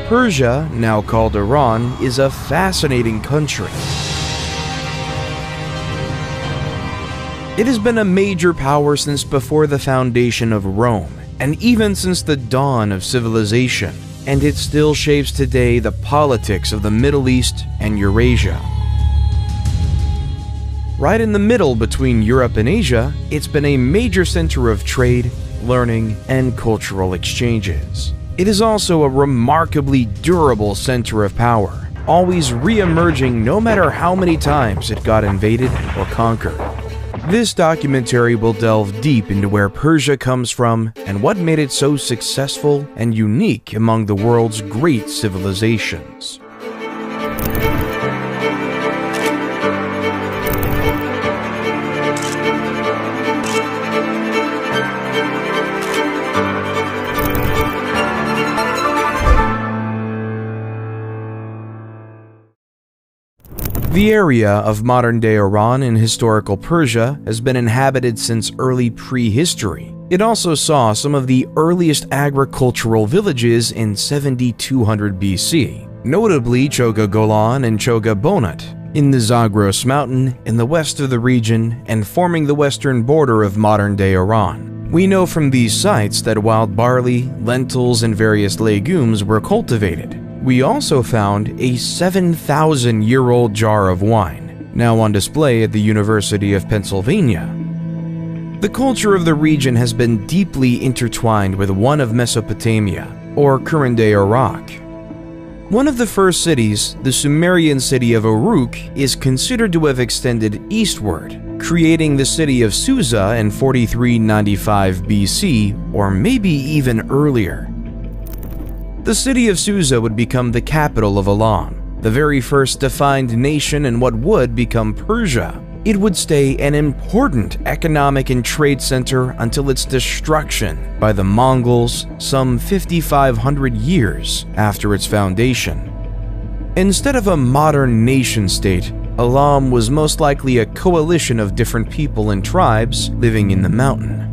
Persia, now called Iran, is a fascinating country. It has been a major power since before the foundation of Rome, and even since the dawn of civilization, and it still shapes today the politics of the Middle East and Eurasia. Right in the middle between Europe and Asia, it's been a major center of trade, learning, and cultural exchanges. It is also a remarkably durable center of power, always re-emerging no matter how many times it got invaded or conquered. This documentary will delve deep into where Persia comes from and what made it so successful and unique among the world's great civilizations. The area of modern-day Iran in historical Persia has been inhabited since early prehistory. It also saw some of the earliest agricultural villages in 7200 BC, notably Choga Golan and Choga Bonut, in the Zagros mountain in the west of the region and forming the western border of modern-day Iran. We know from these sites that wild barley, lentils, and various legumes were cultivated. We also found a 7,000-year-old jar of wine, now on display at the University of Pennsylvania. The culture of the region has been deeply intertwined with one of Mesopotamia, or current-day Iraq. One of the first cities, the Sumerian city of Uruk, is considered to have extended eastward, creating the city of Susa in 4395 BC, or maybe even earlier. The city of Susa would become the capital of Elam, the very first defined nation in what would become Persia. It would stay an important economic and trade center until its destruction by the Mongols some 5,500 years after its foundation. Instead of a modern nation-state, Elam was most likely a coalition of different people and tribes living in the mountain.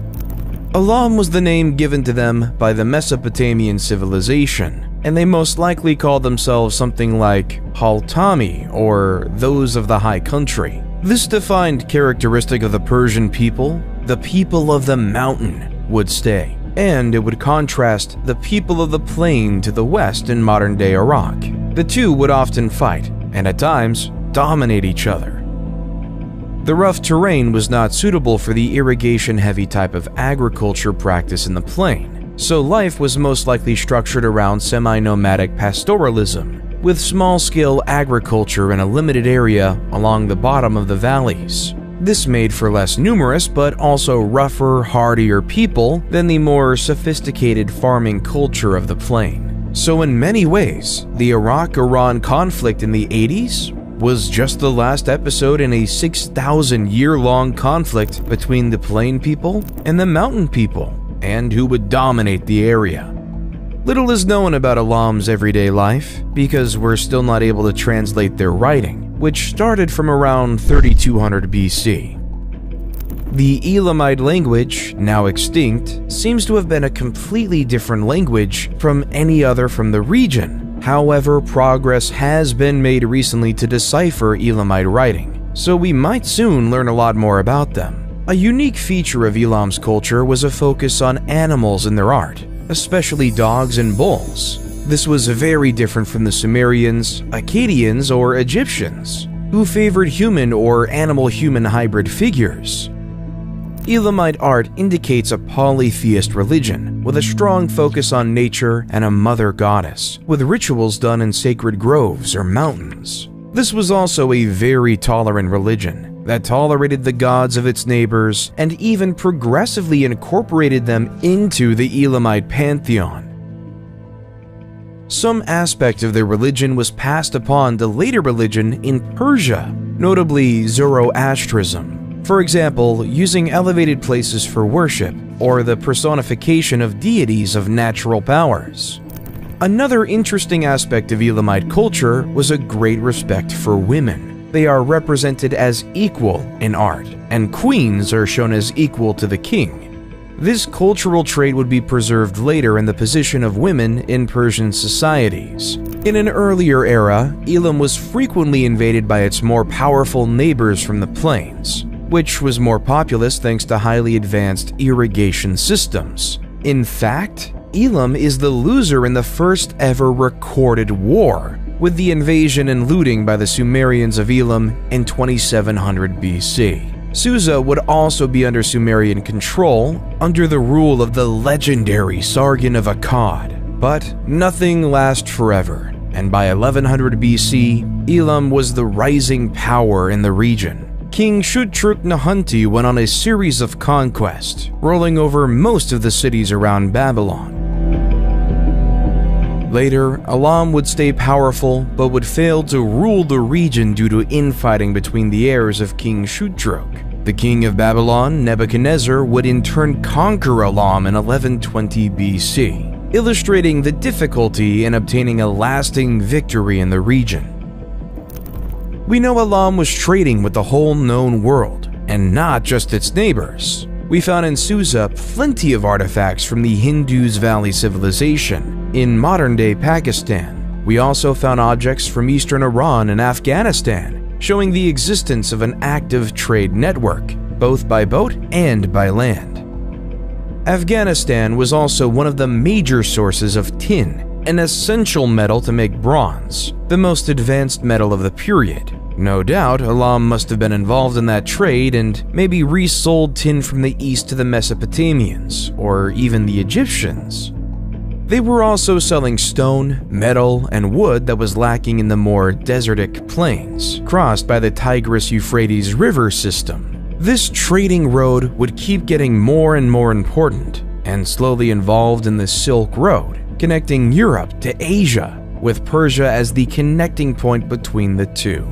Elam was the name given to them by the Mesopotamian civilization, and they most likely called themselves something like Haltami, or those of the high country. This defined characteristic of the Persian people, the people of the mountain, would stay, and it would contrast the people of the plain to the west in modern-day Iraq. The two would often fight, and at times dominate each other. The rough terrain was not suitable for the irrigation-heavy type of agriculture practice in the plain, so life was most likely structured around semi-nomadic pastoralism, with small-scale agriculture in a limited area along the bottom of the valleys. This made for less numerous but also rougher, hardier people than the more sophisticated farming culture of the plain. So in many ways, the Iraq-Iran conflict in the 80s was just the last episode in a 6,000-year-long conflict between the plain people and the mountain people, and who would dominate the area. Little is known about Elam's everyday life, because we're still not able to translate their writing, which started from around 3200 BC. The Elamite language, now extinct, seems to have been a completely different language from any other from the region. However, progress has been made recently to decipher Elamite writing, so we might soon learn a lot more about them. A unique feature of Elam's culture was a focus on animals in their art, especially dogs and bulls. This was very different from the Sumerians, Akkadians, or Egyptians, who favored human or animal-human hybrid figures. Elamite art indicates a polytheist religion, with a strong focus on nature and a mother goddess, with rituals done in sacred groves or mountains. This was also a very tolerant religion that tolerated the gods of its neighbors and even progressively incorporated them into the Elamite pantheon. Some aspect of their religion was passed upon to later religion in Persia, notably Zoroastrianism. For example, using elevated places for worship, or the personification of deities of natural powers. Another interesting aspect of Elamite culture was a great respect for women. They are represented as equal in art, and queens are shown as equal to the king. This cultural trait would be preserved later in the position of women in Persian societies. In an earlier era, Elam was frequently invaded by its more powerful neighbors from the plains, which was more populous thanks to highly advanced irrigation systems. In fact, Elam is the loser in the first ever recorded war, with the invasion and looting by the Sumerians of Elam in 2700 BC. Susa would also be under Sumerian control under the rule of the legendary Sargon of Akkad. But nothing lasts forever, and by 1100 BC, Elam was the rising power in the region. King Shutruk-Nahunti went on a series of conquests, rolling over most of the cities around Babylon. Later, Elam would stay powerful but would fail to rule the region due to infighting between the heirs of King Shutruk. The king of Babylon, Nebuchadnezzar, would in turn conquer Elam in 1120 BC, illustrating the difficulty in obtaining a lasting victory in the region. We know Elam was trading with the whole known world, and not just its neighbors. We found in Susa plenty of artifacts from the Hindus Valley civilization in modern-day Pakistan. We also found objects from eastern Iran and Afghanistan, showing the existence of an active trade network, both by boat and by land. Afghanistan was also one of the major sources of tin, an essential metal to make bronze, the most advanced metal of the period. No doubt, Elam must have been involved in that trade and maybe resold tin from the east to the Mesopotamians, or even the Egyptians. They were also selling stone, metal, and wood that was lacking in the more desertic plains, crossed by the Tigris-Euphrates river system. This trading road would keep getting more and more important, and slowly involved in the Silk Road, connecting Europe to Asia, with Persia as the connecting point between the two.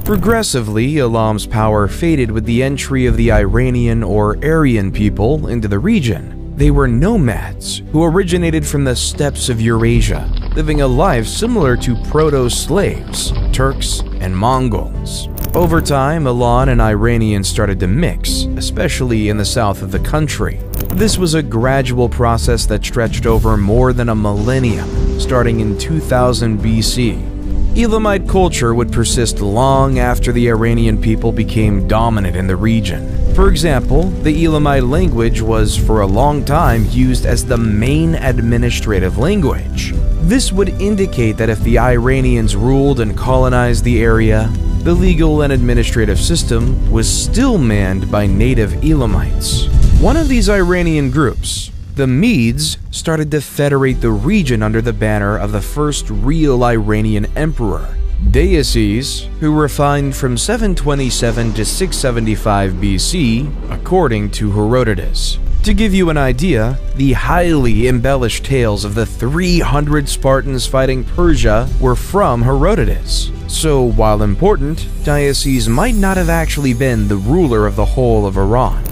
Progressively, Elam's power faded with the entry of the Iranian or Aryan people into the region. They were nomads who originated from the steppes of Eurasia, living a life similar to proto-slaves, Turks, and Mongols. Over time, Elam and Iranians started to mix, especially in the south of the country. This was a gradual process that stretched over more than a millennium, starting in 2000 BC. Elamite culture would persist long after the Iranian people became dominant in the region. For example, the Elamite language was for a long time used as the main administrative language. This would indicate that if the Iranians ruled and colonized the area, the legal and administrative system was still manned by native Elamites. One of these Iranian groups, the Medes, started to federate the region under the banner of the first real Iranian emperor, Darius, who reigned from 727 to 675 BC, according to Herodotus. To give you an idea, the highly embellished tales of the 300 Spartans fighting Persia were from Herodotus. So, while important, Darius might not have actually been the ruler of the whole of Iran.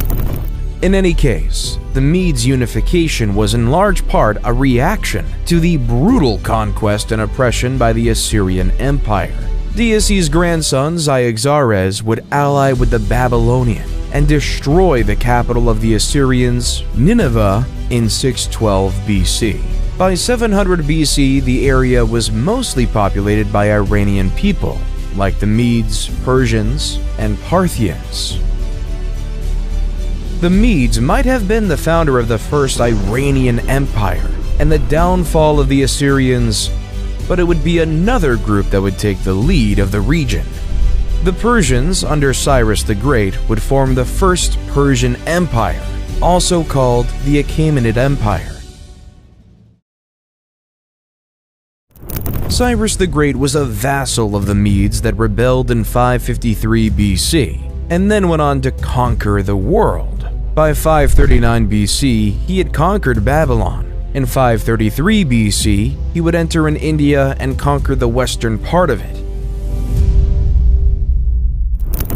In any case, the Medes' unification was in large part a reaction to the brutal conquest and oppression by the Assyrian Empire. Darius' grandson Cyaxares would ally with the Babylonian and destroy the capital of the Assyrians, Nineveh, in 612 BC. By 700 BC, the area was mostly populated by Iranian people, like the Medes, Persians, and Parthians. The Medes might have been the founder of the first Iranian Empire and the downfall of the Assyrians, but it would be another group that would take the lead of the region. The Persians, under Cyrus the Great, would form the first Persian Empire, also called the Achaemenid Empire. Cyrus the Great was a vassal of the Medes that rebelled in 553 BC, and then went on to conquer the world. By 539 BC, he had conquered Babylon. In 533 BC, he would enter in India and conquer the western part of it.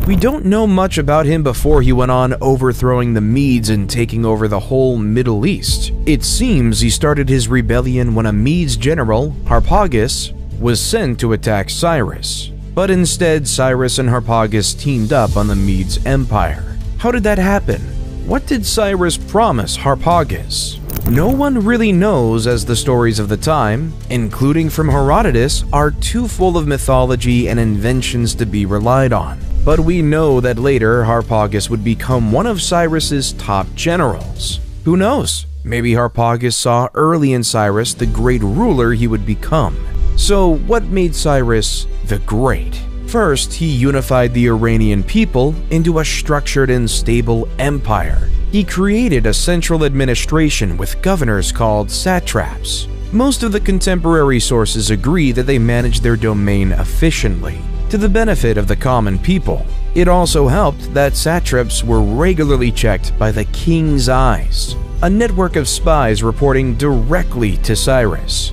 We don't know much about him before he went on overthrowing the Medes and taking over the whole Middle East. It seems he started his rebellion when a Medes general, Harpagus, was sent to attack Cyrus. but instead Cyrus and Harpagus teamed up on the Medes' empire. How did that happen? What did Cyrus promise Harpagus? No one really knows, as the stories of the time, including from Herodotus, are too full of mythology and inventions to be relied on. But we know that later Harpagus would become one of Cyrus's top generals. Who knows? Maybe Harpagus saw early in Cyrus the great ruler he would become. So what made Cyrus the Great? First, he unified the Iranian people into a structured and stable empire. He created a central administration with governors called satraps. Most of the contemporary sources agree that they managed their domain efficiently, to the benefit of the common people. It also helped that satraps were regularly checked by the king's eyes, a network of spies reporting directly to Cyrus.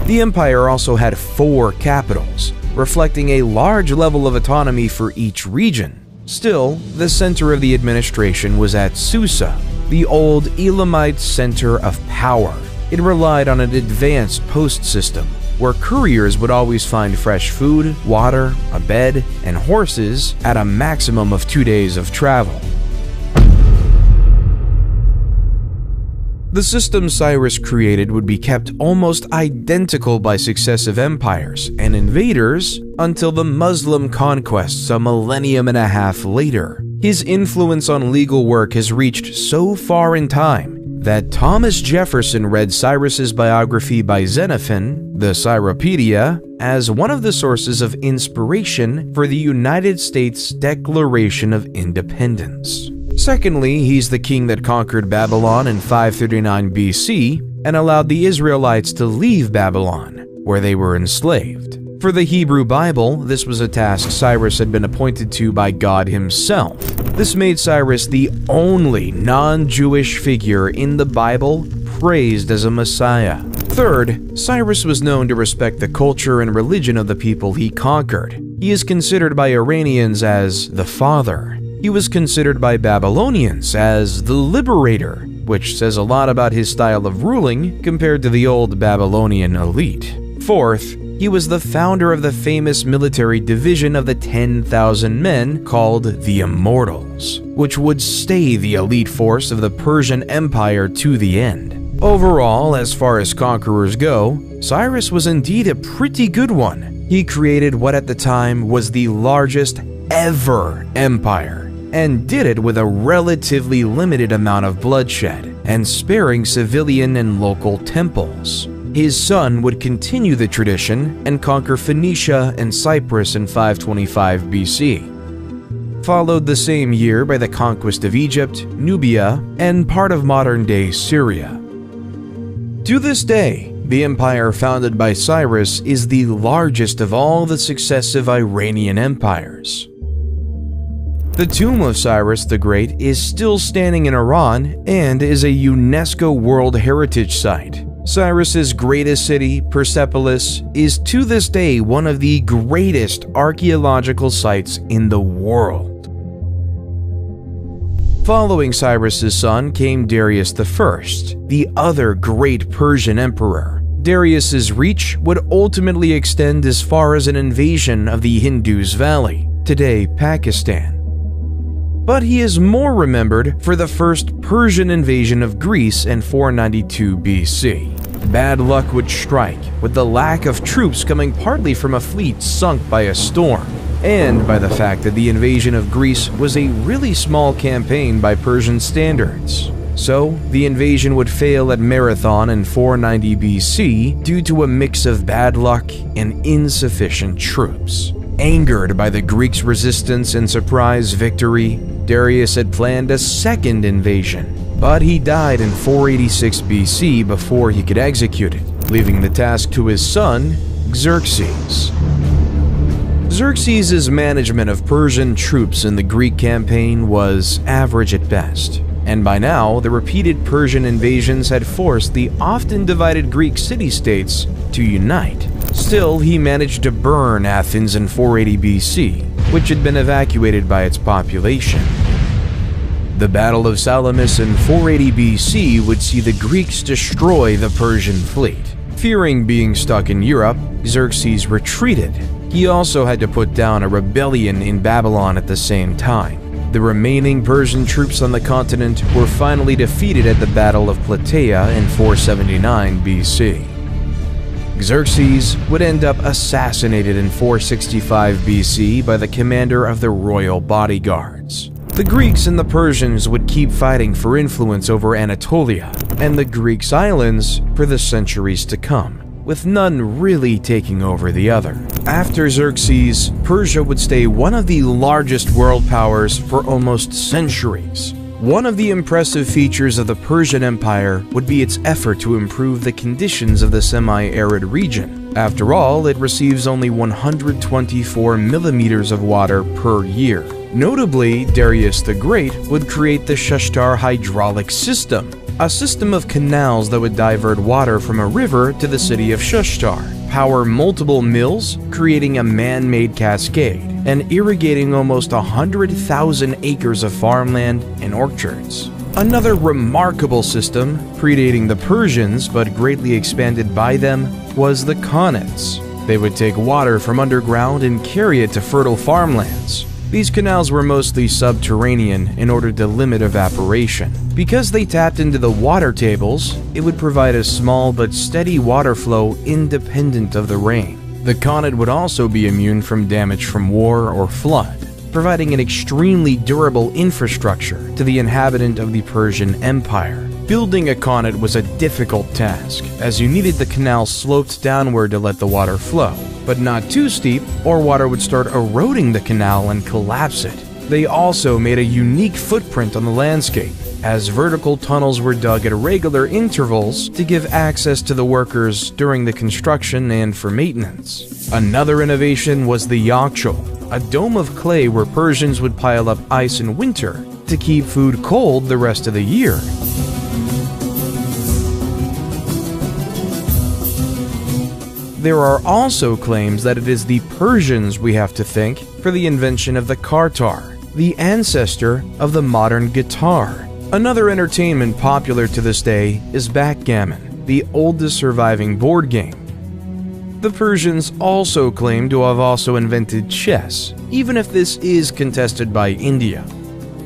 The empire also had 4 capitals, reflecting a large level of autonomy for each region. Still, the center of the administration was at Susa, the old Elamite center of power. It relied on an advanced post system, where couriers would always find fresh food, water, a bed, and horses at a maximum of 2 days of travel. The system Cyrus created would be kept almost identical by successive empires and invaders until the Muslim conquests a millennium and a half later. His influence on legal work has reached so far in time that Thomas Jefferson read Cyrus's biography by Xenophon, the Cyropedia, as one of the sources of inspiration for the United States Declaration of Independence. Secondly, he's the king that conquered Babylon in 539 BC and allowed the Israelites to leave Babylon, where they were enslaved. For the Hebrew Bible, this was a task Cyrus had been appointed to by God himself. This made Cyrus the only non-Jewish figure in the Bible praised as a Messiah. Third, Cyrus was known to respect the culture and religion of the people he conquered. He is considered by Iranians as the Father. He was considered by Babylonians as the Liberator, which says a lot about his style of ruling compared to the old Babylonian elite. Fourth, he was the founder of the famous military division of the 10,000 men called the Immortals, which would stay the elite force of the Persian Empire to the end. Overall, as far as conquerors go, Cyrus was indeed a pretty good one. He created what at the time was the largest ever empire, and did it with a relatively limited amount of bloodshed and sparing civilian and local temples. His son would continue the tradition and conquer Phoenicia and Cyprus in 525 BC. Followed the same year by the conquest of Egypt, Nubia, and part of modern-day Syria. To this day, the empire founded by Cyrus is the largest of all the successive Iranian empires. The tomb of Cyrus the Great is still standing in Iran and is a UNESCO World Heritage Site. Cyrus's greatest city, Persepolis, is to this day one of the greatest archaeological sites in the world. Following Cyrus's son came Darius I, the other great Persian emperor. Darius's reach would ultimately extend as far as an invasion of the Indus Valley, today Pakistan. But he is more remembered for the first Persian invasion of Greece in 492 BC. Bad luck would strike, with the lack of troops coming partly from a fleet sunk by a storm, and by the fact that the invasion of Greece was a really small campaign by Persian standards. So, the invasion would fail at Marathon in 490 BC due to a mix of bad luck and insufficient troops. Angered by the Greeks' resistance and surprise victory, Darius had planned a second invasion, but he died in 486 BC before he could execute it, leaving the task to his son, Xerxes. Xerxes' management of Persian troops in the Greek campaign was average at best, and by now the repeated Persian invasions had forced the often divided Greek city-states to unite. Still, he managed to burn Athens in 480 BC, which had been evacuated by its population. The Battle of Salamis in 480 BC would see the Greeks destroy the Persian fleet. Fearing being stuck in Europe, Xerxes retreated, He also had to put down a rebellion in Babylon at the same time. The remaining Persian troops on the continent were finally defeated at the Battle of Plataea in 479 BC. Xerxes would end up assassinated in 465 BC by the commander of the royal bodyguards. The Greeks and the Persians would keep fighting for influence over Anatolia and the Greek islands for the centuries to come, with none really taking over the other. After Xerxes, Persia would stay one of the largest world powers for almost centuries. One of the impressive features of the Persian Empire would be its effort to improve the conditions of the semi-arid region. After all, it receives only 124 millimeters of water per year. Notably, Darius the Great would create the Shashtar hydraulic system, a system of canals that would divert water from a river to the city of Shashtar, power multiple mills, creating a man-made cascade, and irrigating almost 100,000 acres of farmland and orchards. Another remarkable system, predating the Persians but greatly expanded by them, was the Khanates. They would take water from underground and carry it to fertile farmlands. These canals were mostly subterranean in order to limit evaporation. Because they tapped into the water tables, it would provide a small but steady water flow independent of the rain. The Khanate would also be immune from damage from war or flood, providing an extremely durable infrastructure to the inhabitant of the Persian Empire. Building a Khanate was a difficult task, as you needed the canal sloped downward to let the water flow, but not too steep or water would start eroding the canal and collapse it. They also made a unique footprint on the landscape, as vertical tunnels were dug at regular intervals to give access to the workers during the construction and for maintenance. Another innovation was the yakshol, a dome of clay where Persians would pile up ice in winter to keep food cold the rest of the year. There are also claims that it is the Persians we have to thank for the invention of the kartar, the ancestor of the modern guitar. Another entertainment popular to this day is backgammon, the oldest surviving board game. The Persians also claim to have also invented chess, even if this is contested by India.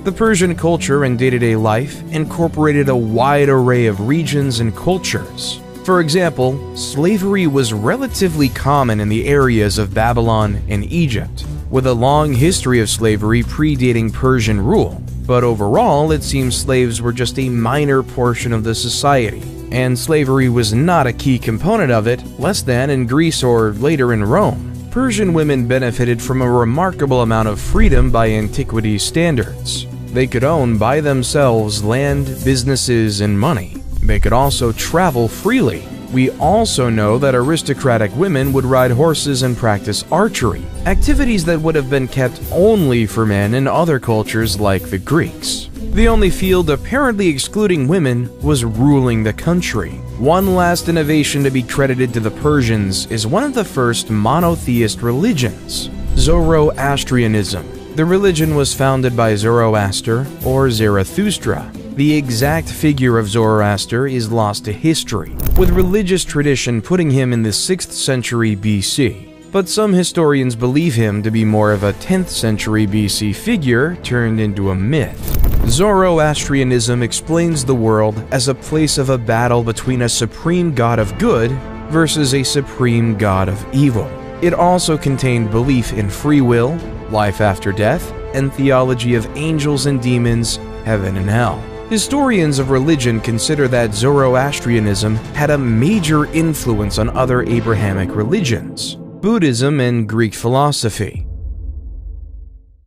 The Persian culture and day-to-day life incorporated a wide array of regions and cultures. For example, slavery was relatively common in the areas of Babylon and Egypt, with a long history of slavery predating Persian rule. But overall, it seems slaves were just a minor portion of the society, and slavery was not a key component of it, less than in Greece or later in Rome. Persian women benefited from a remarkable amount of freedom by antiquity standards. They could own by themselves land, businesses, and money. They could also travel freely. We also know that aristocratic women would ride horses and practice archery, activities that would have been kept only for men in other cultures like the Greeks. The only field apparently excluding women was ruling the country. One last innovation to be credited to the Persians is one of the first monotheist religions, Zoroastrianism. The religion was founded by Zoroaster or Zarathustra. The exact figure of Zoroaster is lost to history, with religious tradition putting him in the 6th century BC. But some historians believe him to be more of a 10th century BC figure turned into a myth. Zoroastrianism explains the world as a place of a battle between a supreme god of good versus a supreme god of evil. It also contained belief in free will, life after death, and theology of angels and demons, heaven and hell. Historians of religion consider that Zoroastrianism had a major influence on other Abrahamic religions, Buddhism and Greek philosophy.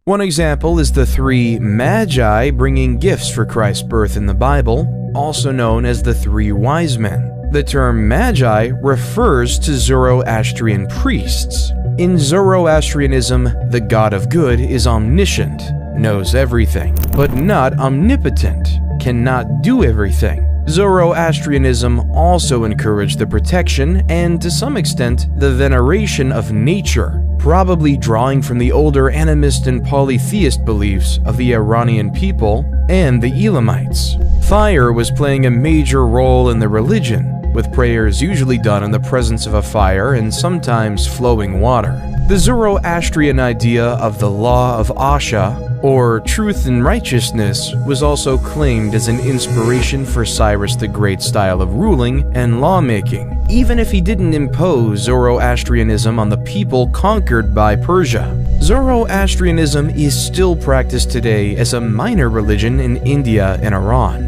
One example is the 3 Magi bringing gifts for Christ's birth in the Bible, also known as the 3 wise men. The term Magi refers to Zoroastrian priests. In Zoroastrianism, the god of good is omniscient, knows everything, but not omnipotent, cannot do everything. Zoroastrianism also encouraged the protection and, to some extent, the veneration of nature, probably drawing from the older animist and polytheist beliefs of the Iranian people and the Elamites. Fire was playing a major role in the religion, with prayers usually done in the presence of a fire and sometimes flowing water. The Zoroastrian idea of the law of Asha, or truth and righteousness, was also claimed as an inspiration for Cyrus the Great's style of ruling and lawmaking, even if he didn't impose Zoroastrianism on the people conquered by Persia. Zoroastrianism is still practiced today as a minor religion in India and Iran.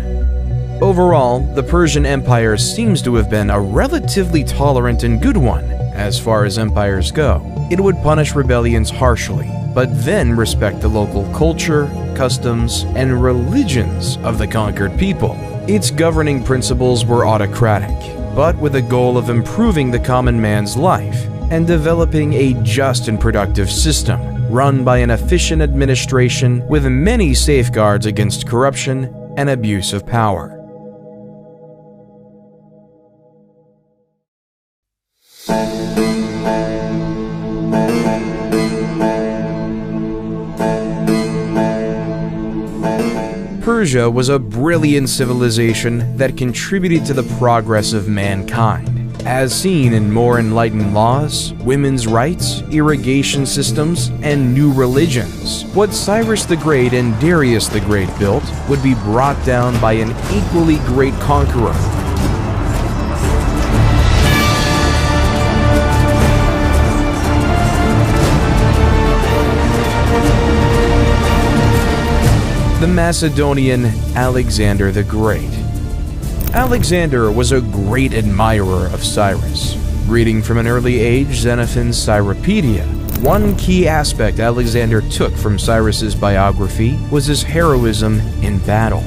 Overall, the Persian Empire seems to have been a relatively tolerant and good one, as far as empires go. It would punish rebellions harshly, but then respect the local culture, customs, and religions of the conquered people. Its governing principles were autocratic, but with a goal of improving the common man's life and developing a just and productive system, run by an efficient administration with many safeguards against corruption and abuse of power. Persia was a brilliant civilization that contributed to the progress of mankind, as seen in more enlightened laws, women's rights, irrigation systems, and new religions. What Cyrus the Great and Darius the Great built would be brought down by an equally great conqueror. The Macedonian Alexander the Great. Alexander was a great admirer of Cyrus. Reading from an early age Xenophon's Cyropedia, one key aspect Alexander took from Cyrus's biography was his heroism in battle.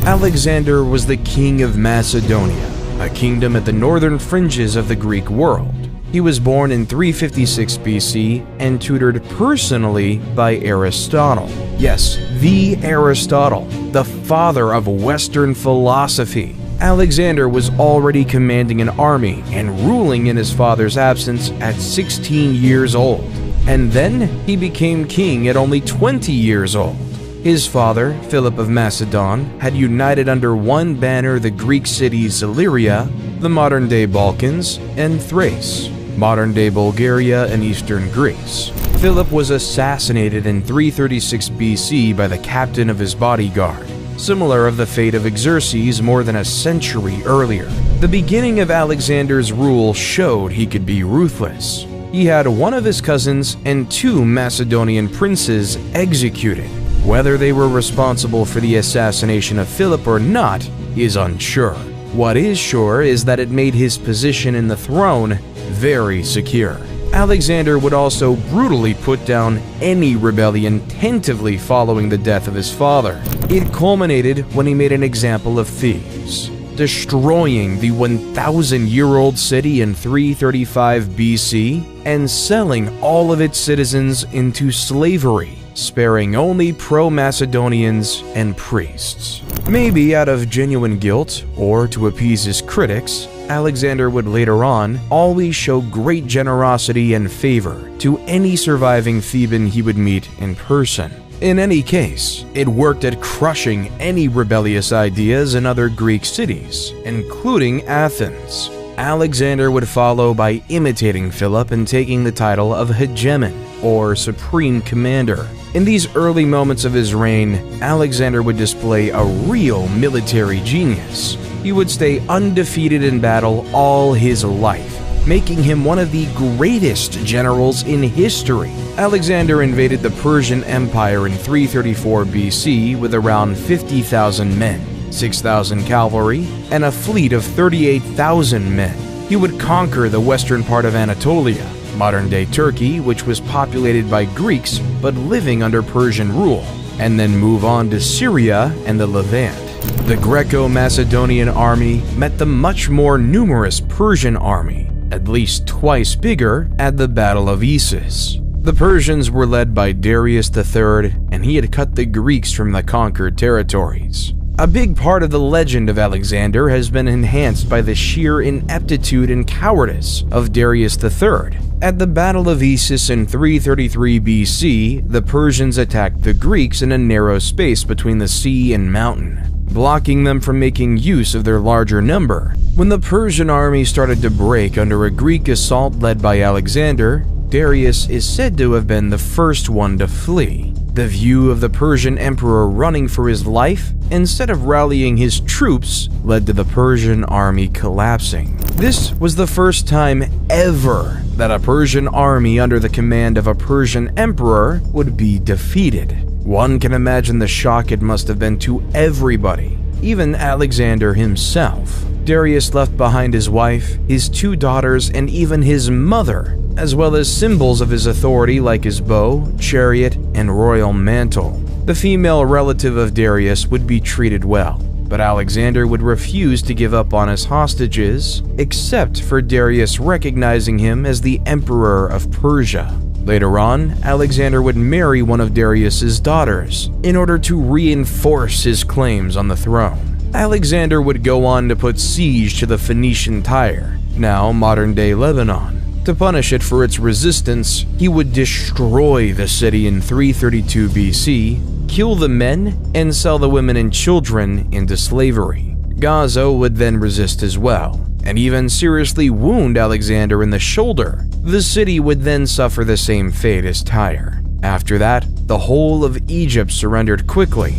Alexander was the king of Macedonia, a kingdom at the northern fringes of the Greek world. He was born in 356 BC and tutored personally by Aristotle. Yes, the Aristotle, the father of Western philosophy. Alexander was already commanding an army and ruling in his father's absence at 16 years old. And then he became king at only 20 years old. His father, Philip of Macedon, had united under one banner the Greek cities Illyria, the modern-day Balkans, and Thrace, modern-day Bulgaria and eastern Greece. Philip was assassinated in 336 BC by the captain of his bodyguard, similar of the fate of Xerxes more than a century earlier. The beginning of Alexander's rule showed he could be ruthless. He had one of his cousins and two Macedonian princes executed. Whether they were responsible for the assassination of Philip or not is unsure. What is sure is that it made his position in the throne very secure. Alexander would also brutally put down any rebellion tentatively following the death of his father. It culminated when he made an example of Thebes, destroying the 1,000-year-old city in 335 BC and selling all of its citizens into slavery, sparing only pro-Macedonians and priests. Maybe out of genuine guilt or to appease his critics, Alexander would later on always show great generosity and favor to any surviving Theban he would meet in person. In any case, it worked at crushing any rebellious ideas in other Greek cities, including Athens. Alexander would follow by imitating Philip and taking the title of hegemon, or supreme commander. In these early moments of his reign, Alexander would display a real military genius. He would stay undefeated in battle all his life, making him one of the greatest generals in history. Alexander invaded the Persian Empire in 334 BC with around 50,000 men, 6,000 cavalry, and a fleet of 38,000 men. He would conquer the western part of Anatolia, modern-day Turkey, which was populated by Greeks but living under Persian rule, and then move on to Syria and the Levant. The Greco-Macedonian army met the much more numerous Persian army, at least twice bigger, at the Battle of Issus. The Persians were led by Darius III, and he had cut the Greeks from the conquered territories. A big part of the legend of Alexander has been enhanced by the sheer ineptitude and cowardice of Darius III. At the Battle of Issus in 333 BC, the Persians attacked the Greeks in a narrow space between the sea and mountain, blocking them from making use of their larger number. When the Persian army started to break under a Greek assault led by Alexander, Darius is said to have been the first one to flee. The view of the Persian emperor running for his life, instead of rallying his troops, led to the Persian army collapsing. This was the first time ever that a Persian army under the command of a Persian emperor would be defeated. One can imagine the shock it must have been to everybody, even Alexander himself. Darius left behind his wife, his 2 daughters, and even his mother, as well as symbols of his authority like his bow, chariot, and royal mantle. The female relative of Darius would be treated well, but Alexander would refuse to give up on his hostages, except for Darius recognizing him as the Emperor of Persia. Later on, Alexander would marry one of Darius's daughters in order to reinforce his claims on the throne. Alexander would go on to put siege to the Phoenician Tyre, now modern-day Lebanon. To punish it for its resistance, he would destroy the city in 332 BC, kill the men, and sell the women and children into slavery. Gaza would then resist as well, and even seriously wound Alexander in the shoulder. The city would then suffer the same fate as Tyre. After that, the whole of Egypt surrendered quickly.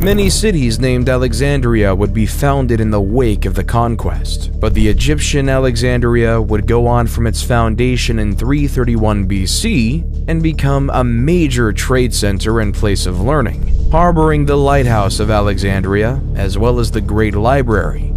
Many cities named Alexandria would be founded in the wake of the conquest, but the Egyptian Alexandria would go on from its foundation in 331 BC and become a major trade center and place of learning, harboring the lighthouse of Alexandria as well as the Great Library.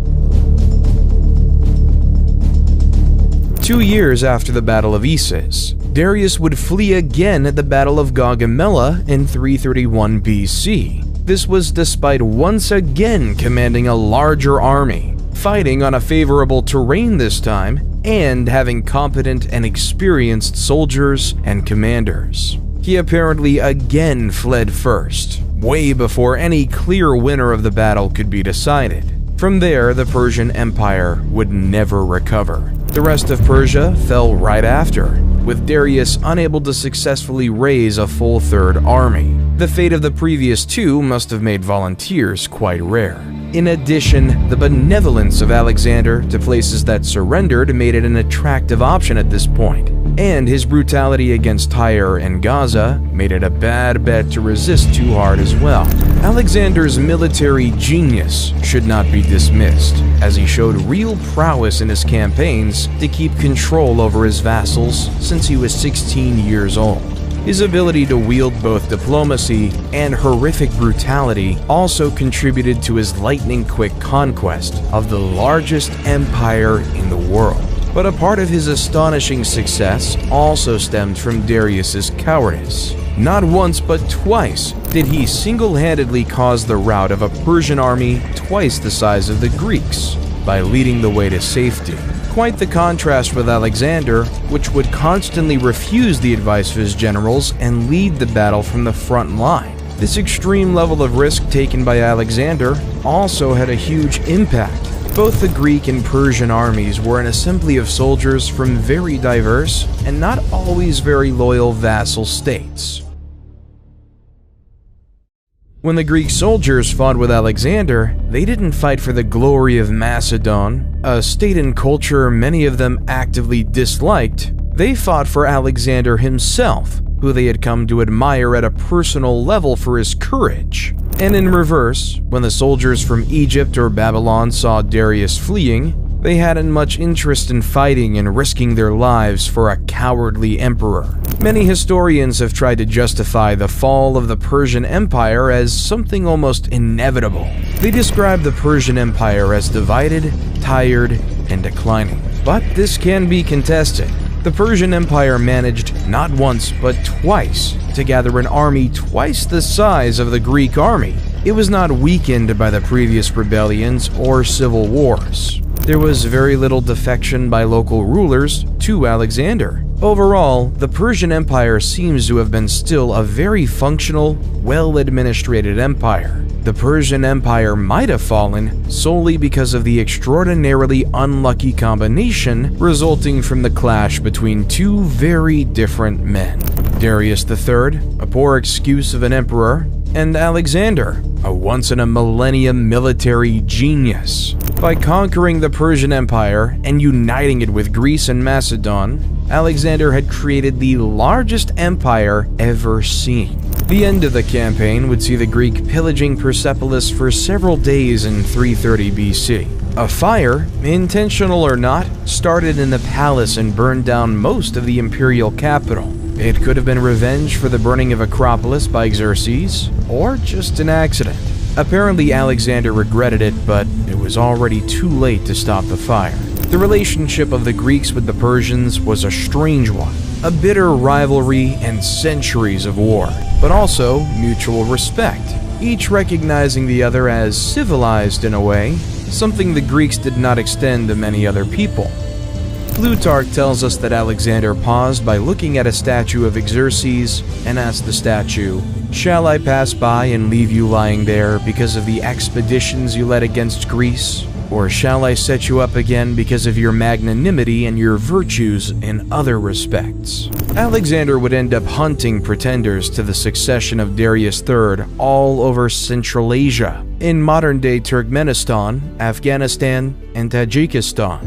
2 years after the Battle of Issus, Darius would flee again at the Battle of Gaugamela in 331 BC. This was despite once again commanding a larger army, fighting on a favorable terrain this time, and having competent and experienced soldiers and commanders. He apparently again fled first, way before any clear winner of the battle could be decided. From there, the Persian Empire would never recover. The rest of Persia fell right after, with Darius unable to successfully raise a full third army. The fate of the previous 2 must have made volunteers quite rare. In addition, the benevolence of Alexander to places that surrendered made it an attractive option at this point, and his brutality against Tyre and Gaza made it a bad bet to resist too hard as well. Alexander's military genius should not be dismissed, as he showed real prowess in his campaigns to keep control over his vassals since he was 16 years old. His ability to wield both diplomacy and horrific brutality also contributed to his lightning-quick conquest of the largest empire in the world. But a part of his astonishing success also stemmed from Darius's cowardice. Not once but twice did he single-handedly cause the rout of a Persian army twice the size of the Greeks by leading the way to safety. Quite the contrast with Alexander, which would constantly refuse the advice of his generals and lead the battle from the front line. This extreme level of risk taken by Alexander also had a huge impact. Both the Greek and Persian armies were an assembly of soldiers from very diverse and not always very loyal vassal states. When the Greek soldiers fought with Alexander, they didn't fight for the glory of Macedon, a state and culture many of them actively disliked. They fought for Alexander himself, who they had come to admire at a personal level for his courage. And in reverse, when the soldiers from Egypt or Babylon saw Darius fleeing, they hadn't much interest in fighting and risking their lives for a cowardly emperor. Many historians have tried to justify the fall of the Persian Empire as something almost inevitable. They describe the Persian Empire as divided, tired, and declining. But this can be contested. The Persian Empire managed not once but twice to gather an army twice the size of the Greek army. It was not weakened by the previous rebellions or civil wars. There was very little defection by local rulers to Alexander. Overall, the Persian Empire seems to have been still a very functional, well-administrated empire. The Persian Empire might have fallen solely because of the extraordinarily unlucky combination resulting from the clash between 2 very different men. Darius III, a poor excuse of an emperor, and Alexander, a once-in-a-millennium military genius. By conquering the Persian Empire and uniting it with Greece and Macedon, Alexander had created the largest empire ever seen. The end of the campaign would see the Greek pillaging Persepolis for several days in 330 BC. A fire, intentional or not, started in the palace and burned down most of the imperial capital. It could have been revenge for the burning of Acropolis by Xerxes, or just an accident. Apparently Alexander regretted it, but it was already too late to stop the fire. The relationship of the Greeks with the Persians was a strange one, a bitter rivalry and centuries of war, but also mutual respect, each recognizing the other as civilized in a way, something the Greeks did not extend to many other people. Plutarch tells us that Alexander paused by looking at a statue of Xerxes and asked the statue, "Shall I pass by and leave you lying there because of the expeditions you led against Greece? Or shall I set you up again because of your magnanimity and your virtues in other respects?" Alexander would end up hunting pretenders to the succession of Darius III all over Central Asia, in modern-day Turkmenistan, Afghanistan, and Tajikistan.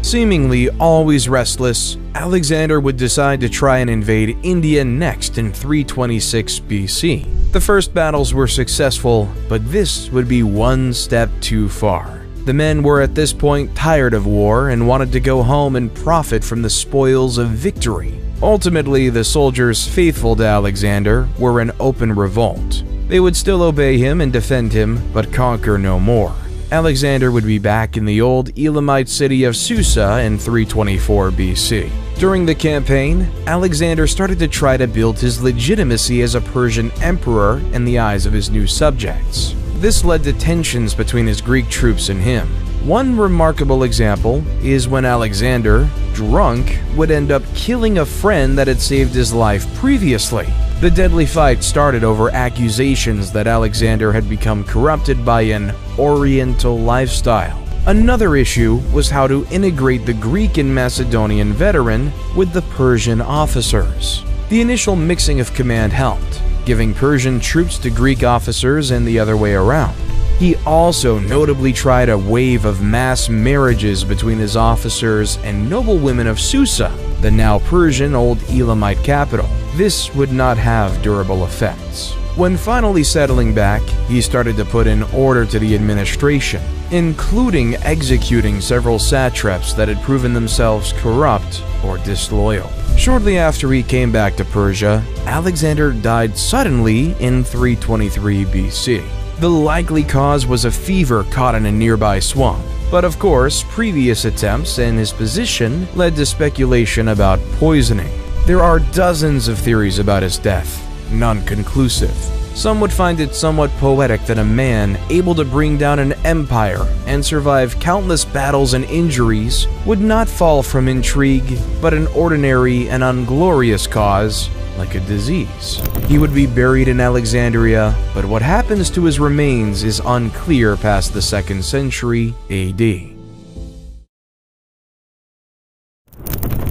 Seemingly always restless, Alexander would decide to try and invade India next in 326 BC. The first battles were successful, but this would be one step too far. The men were at this point tired of war and wanted to go home and profit from the spoils of victory. Ultimately, the soldiers faithful to Alexander were in open revolt. They would still obey him and defend him, but conquer no more. Alexander would be back in the old Elamite city of Susa in 324 BC. During the campaign, Alexander started to try to build his legitimacy as a Persian emperor in the eyes of his new subjects. This led to tensions between his Greek troops and him. One remarkable example is when Alexander, drunk, would end up killing a friend that had saved his life previously. The deadly fight started over accusations that Alexander had become corrupted by an Oriental lifestyle. Another issue was how to integrate the Greek and Macedonian veteran with the Persian officers. The initial mixing of command helped, giving Persian troops to Greek officers and the other way around. He also notably tried a wave of mass marriages between his officers and noble women of Susa, the now Persian Old Elamite capital. This would not have durable effects. When finally settling back, he started to put in order to the administration, including executing several satraps that had proven themselves corrupt or disloyal. Shortly after he came back to Persia, Alexander died suddenly in 323 BC. The likely cause was a fever caught in a nearby swamp. But of course, previous attempts and his position led to speculation about poisoning. There are dozens of theories about his death, none conclusive. Some would find it somewhat poetic that a man able to bring down an empire and survive countless battles and injuries would not fall from intrigue, but an ordinary and unglorious cause, like a disease. He would be buried in Alexandria, but what happens to his remains is unclear past the 2nd century AD.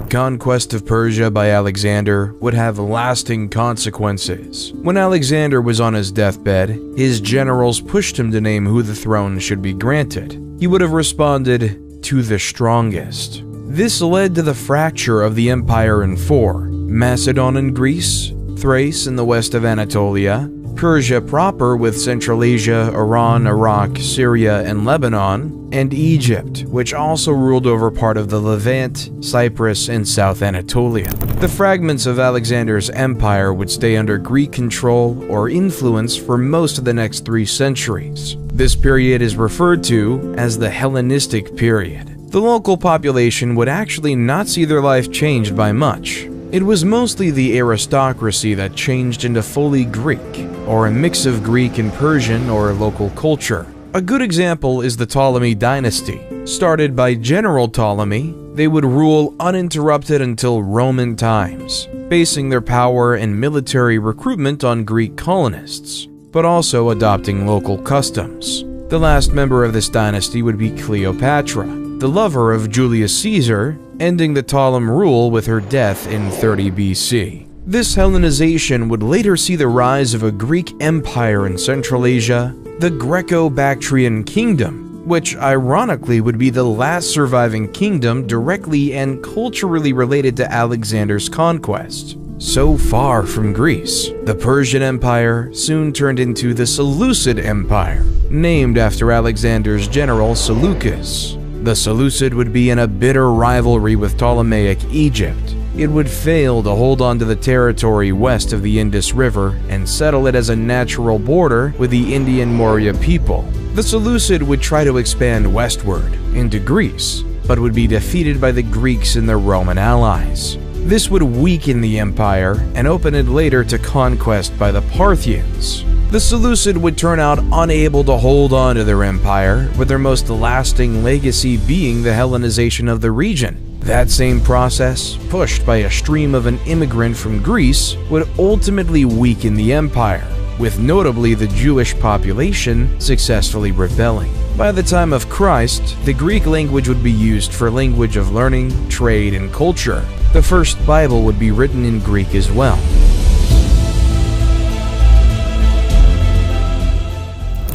Conquest of Persia by Alexander would have lasting consequences. When Alexander was on his deathbed, his generals pushed him to name who the throne should be granted. He would have responded, "To the strongest." This led to the fracture of the empire in four: Macedon and Greece, Thrace in the west of Anatolia, Persia proper with Central Asia, Iran, Iraq, Syria, and Lebanon, and Egypt, which also ruled over part of the Levant, Cyprus, and South Anatolia. The fragments of Alexander's empire would stay under Greek control or influence for most of the next 3 centuries. This period is referred to as the Hellenistic period. The local population would actually not see their life changed by much. It was mostly the aristocracy that changed into fully Greek, or a mix of Greek and Persian or local culture. A good example is the Ptolemy dynasty. Started by General Ptolemy, they would rule uninterrupted until Roman times, basing their power and military recruitment on Greek colonists, but also adopting local customs. The last member of this dynasty would be Cleopatra, the lover of Julius Caesar, ending the Ptolemaic rule with her death in 30 BC. This Hellenization would later see the rise of a Greek empire in Central Asia, the Greco-Bactrian Kingdom, which ironically would be the last surviving kingdom directly and culturally related to Alexander's conquest. So far from Greece, the Persian Empire soon turned into the Seleucid Empire, named after Alexander's general Seleucus. The Seleucid would be in a bitter rivalry with Ptolemaic Egypt. It would fail to hold on to the territory west of the Indus River and settle it as a natural border with the Indian Maurya people. The Seleucid would try to expand westward into Greece, but would be defeated by the Greeks and their Roman allies. This would weaken the empire and open it later to conquest by the Parthians. The Seleucid would turn out unable to hold on to their empire, with their most lasting legacy being the Hellenization of the region. That same process, pushed by a stream of an immigrant from Greece, would ultimately weaken the empire, with notably the Jewish population successfully rebelling. By the time of Christ, the Greek language would be used for language of learning, trade, and culture. The first Bible would be written in Greek as well.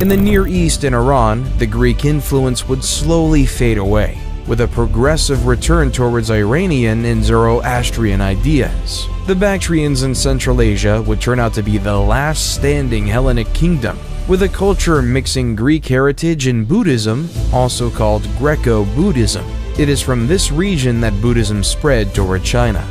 In the Near East and Iran, the Greek influence would slowly fade away, with a progressive return towards Iranian and Zoroastrian ideas. The Bactrians in Central Asia would turn out to be the last standing Hellenic kingdom, with a culture mixing Greek heritage and Buddhism, also called Greco-Buddhism. It is from this region that Buddhism spread toward China.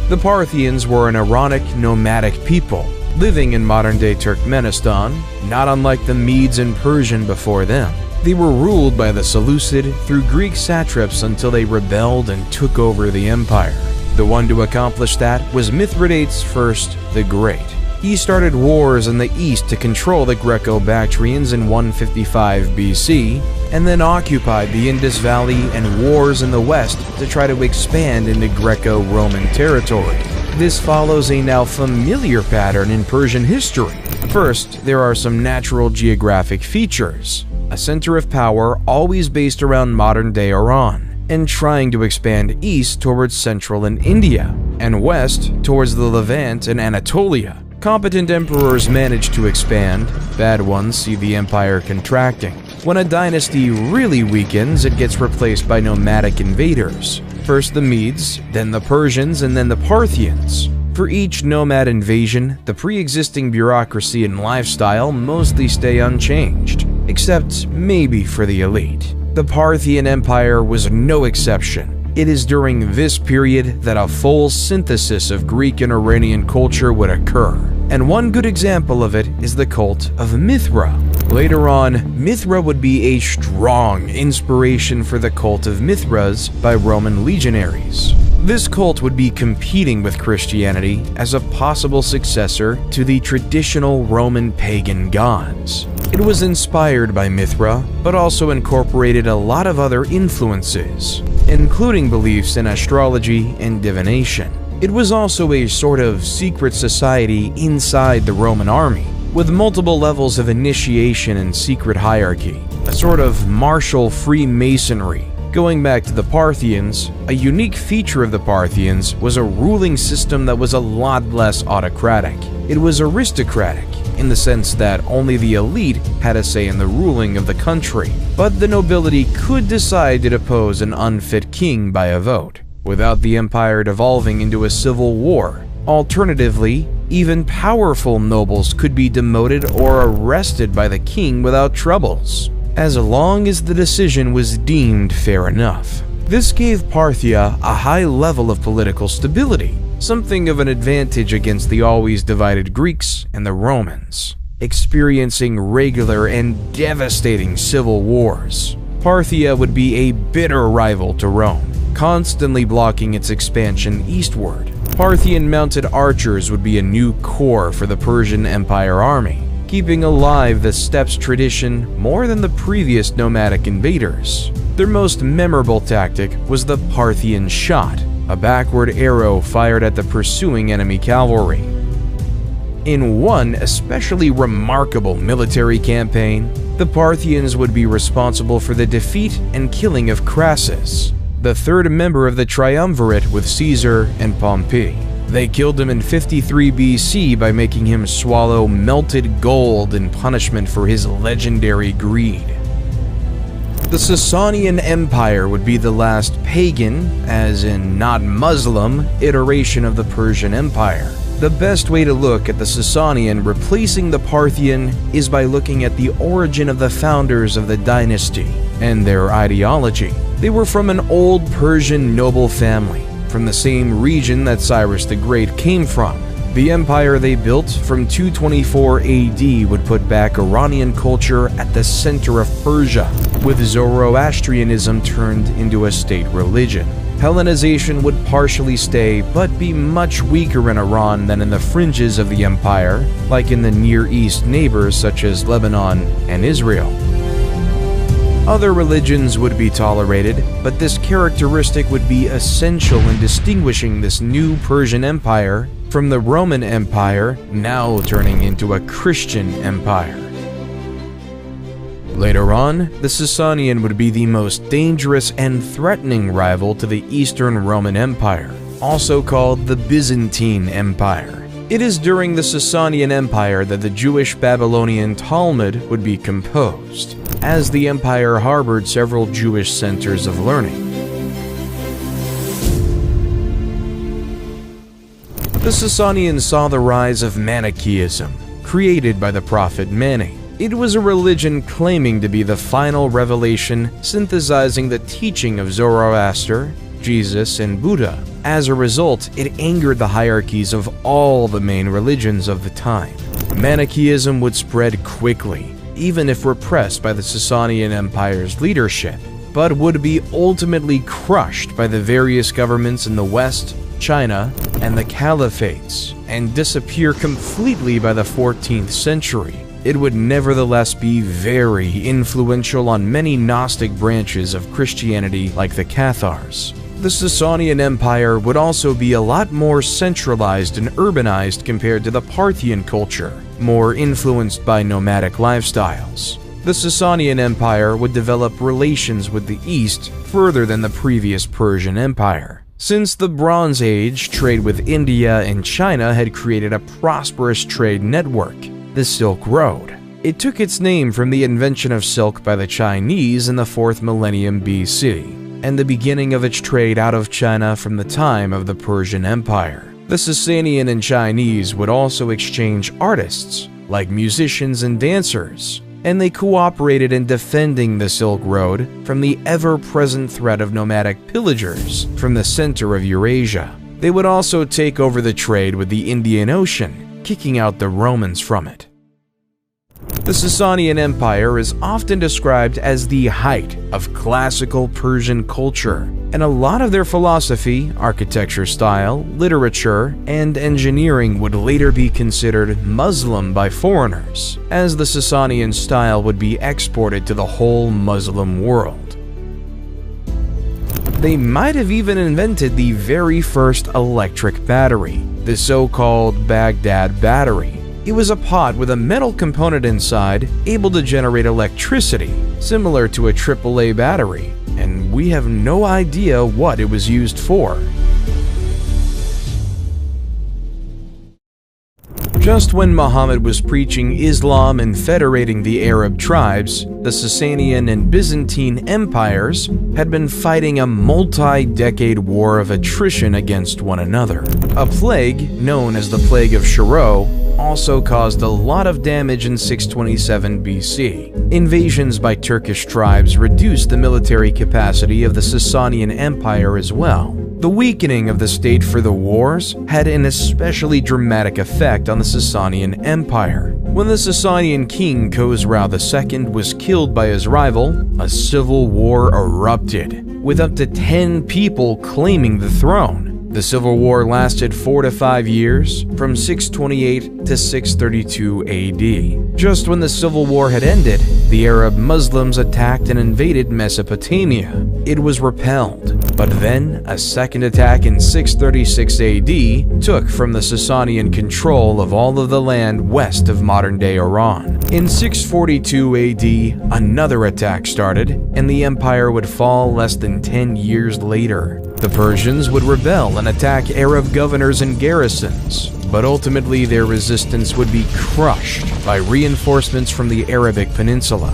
The Parthians were an Iranic nomadic people, living in modern-day Turkmenistan, not unlike the Medes and Persian before them. They were ruled by the Seleucid through Greek satraps until they rebelled and took over the empire. The one to accomplish that was Mithridates I the Great. He started wars in the east to control the Greco-Bactrians in 155 BC, and then occupied the Indus Valley and wars in the west to try to expand into Greco-Roman territory. This follows a now familiar pattern in Persian history. First, there are some natural geographic features. A center of power always based around modern-day Iran, and trying to expand east towards central and India, and west towards the Levant and Anatolia. Competent emperors manage to expand, bad ones see the empire contracting. When a dynasty really weakens, it gets replaced by nomadic invaders. First the Medes, then the Persians, and then the Parthians. For each nomad invasion, the pre-existing bureaucracy and lifestyle mostly stay unchanged, except maybe for the elite. The Parthian Empire was no exception. It is during this period that a full synthesis of Greek and Iranian culture would occur, and one good example of it is the cult of Mithra. Later on, Mithra would be a strong inspiration for the cult of Mithras by Roman legionaries. This cult would be competing with Christianity as a possible successor to the traditional Roman pagan gods. It was inspired by Mithra, but also incorporated a lot of other influences, including beliefs in astrology and divination. It was also a sort of secret society inside the Roman army, with multiple levels of initiation and secret hierarchy, a sort of martial Freemasonry. Going back to the Parthians, a unique feature of the Parthians was a ruling system that was a lot less autocratic. It was aristocratic, in the sense that only the elite had a say in the ruling of the country, but the nobility could decide to depose an unfit king by a vote, without the empire devolving into a civil war. Alternatively, even powerful nobles could be demoted or arrested by the king without troubles, as long as the decision was deemed fair enough. This gave Parthia a high level of political stability, something of an advantage against the always divided Greeks and the Romans, experiencing regular and devastating civil wars. Parthia would be a bitter rival to Rome, constantly blocking its expansion eastward. Parthian mounted archers would be a new core for the Persian Empire army, keeping alive the steppes tradition more than the previous nomadic invaders. Their most memorable tactic was the Parthian shot, a backward arrow fired at the pursuing enemy cavalry. In one especially remarkable military campaign, the Parthians would be responsible for the defeat and killing of Crassus, the third member of the triumvirate with Caesar and Pompey. They killed him in 53 BC by making him swallow melted gold in punishment for his legendary greed. The Sasanian Empire would be the last pagan, as in not Muslim, iteration of the Persian Empire. The best way to look at the Sasanian replacing the Parthian is by looking at the origin of the founders of the dynasty and their ideology. They were from an old Persian noble family, from the same region that Cyrus the Great came from. The empire they built from 224 AD would put back Iranian culture at the center of Persia, with Zoroastrianism turned into a state religion. Hellenization would partially stay, but be much weaker in Iran than in the fringes of the empire, like in the Near East neighbors such as Lebanon and Israel. Other religions would be tolerated, but this characteristic would be essential in distinguishing this new Persian Empire from the Roman Empire, now turning into a Christian empire. Later on, the Sasanian would be the most dangerous and threatening rival to the Eastern Roman Empire, also called the Byzantine Empire. It is during the Sasanian Empire that the Jewish Babylonian Talmud would be composed, as the empire harbored several Jewish centers of learning. The Sasanians saw the rise of Manichaeism, created by the prophet Mani. It was a religion claiming to be the final revelation, synthesizing the teaching of Zoroaster, Jesus, and Buddha. As a result, it angered the hierarchies of all the main religions of the time. Manichaeism would spread quickly, even if repressed by the Sasanian Empire's leadership, but would be ultimately crushed by the various governments in the West, China, and the Caliphates, and disappear completely by the 14th century. It would nevertheless be very influential on many Gnostic branches of Christianity like the Cathars. The Sasanian Empire would also be a lot more centralized and urbanized compared to the Parthian culture, more influenced by nomadic lifestyles. The Sasanian Empire would develop relations with the East further than the previous Persian Empire. Since the Bronze Age, trade with India and China had created a prosperous trade network, the Silk Road. It took its name from the invention of silk by the Chinese in the 4th millennium BC, and the beginning of its trade out of China from the time of the Persian Empire. The Sasanian and Chinese would also exchange artists, like musicians and dancers, and they cooperated in defending the Silk Road from the ever-present threat of nomadic pillagers from the center of Eurasia. They would also take over the trade with the Indian Ocean, kicking out the Romans from it. The Sasanian Empire is often described as the height of classical Persian culture, and a lot of their philosophy, architecture style, literature, and engineering would later be considered Muslim by foreigners, as the Sasanian style would be exported to the whole Muslim world. They might have even invented the very first electric battery, the so-called Baghdad battery. It was a pot with a metal component inside, able to generate electricity, similar to a AAA battery, and we have no idea what it was used for. Just when Muhammad was preaching Islam and federating the Arab tribes, the Sasanian and Byzantine empires had been fighting a multi-decade war of attrition against one another. A plague, known as the Plague of Shiro, also caused a lot of damage in 627 BC. Invasions by Turkish tribes reduced the military capacity of the Sasanian Empire as well. The weakening of the state for the wars had an especially dramatic effect on the Sasanian Empire. When the Sasanian king Khosrau II was killed by his rival, a civil war erupted, with up to 10 people claiming the throne. The civil war lasted 4 to 5 years, from 628 to 632 AD. Just when the civil war had ended, the Arab Muslims attacked and invaded Mesopotamia. It was repelled, but then a second attack in 636 AD took from the Sasanian control of all of the land west of modern-day Iran. In 642 AD, another attack started, and the empire would fall less than 10 years later. The Persians would rebel and attack Arab governors and garrisons, but ultimately their resistance would be crushed by reinforcements from the Arabic Peninsula.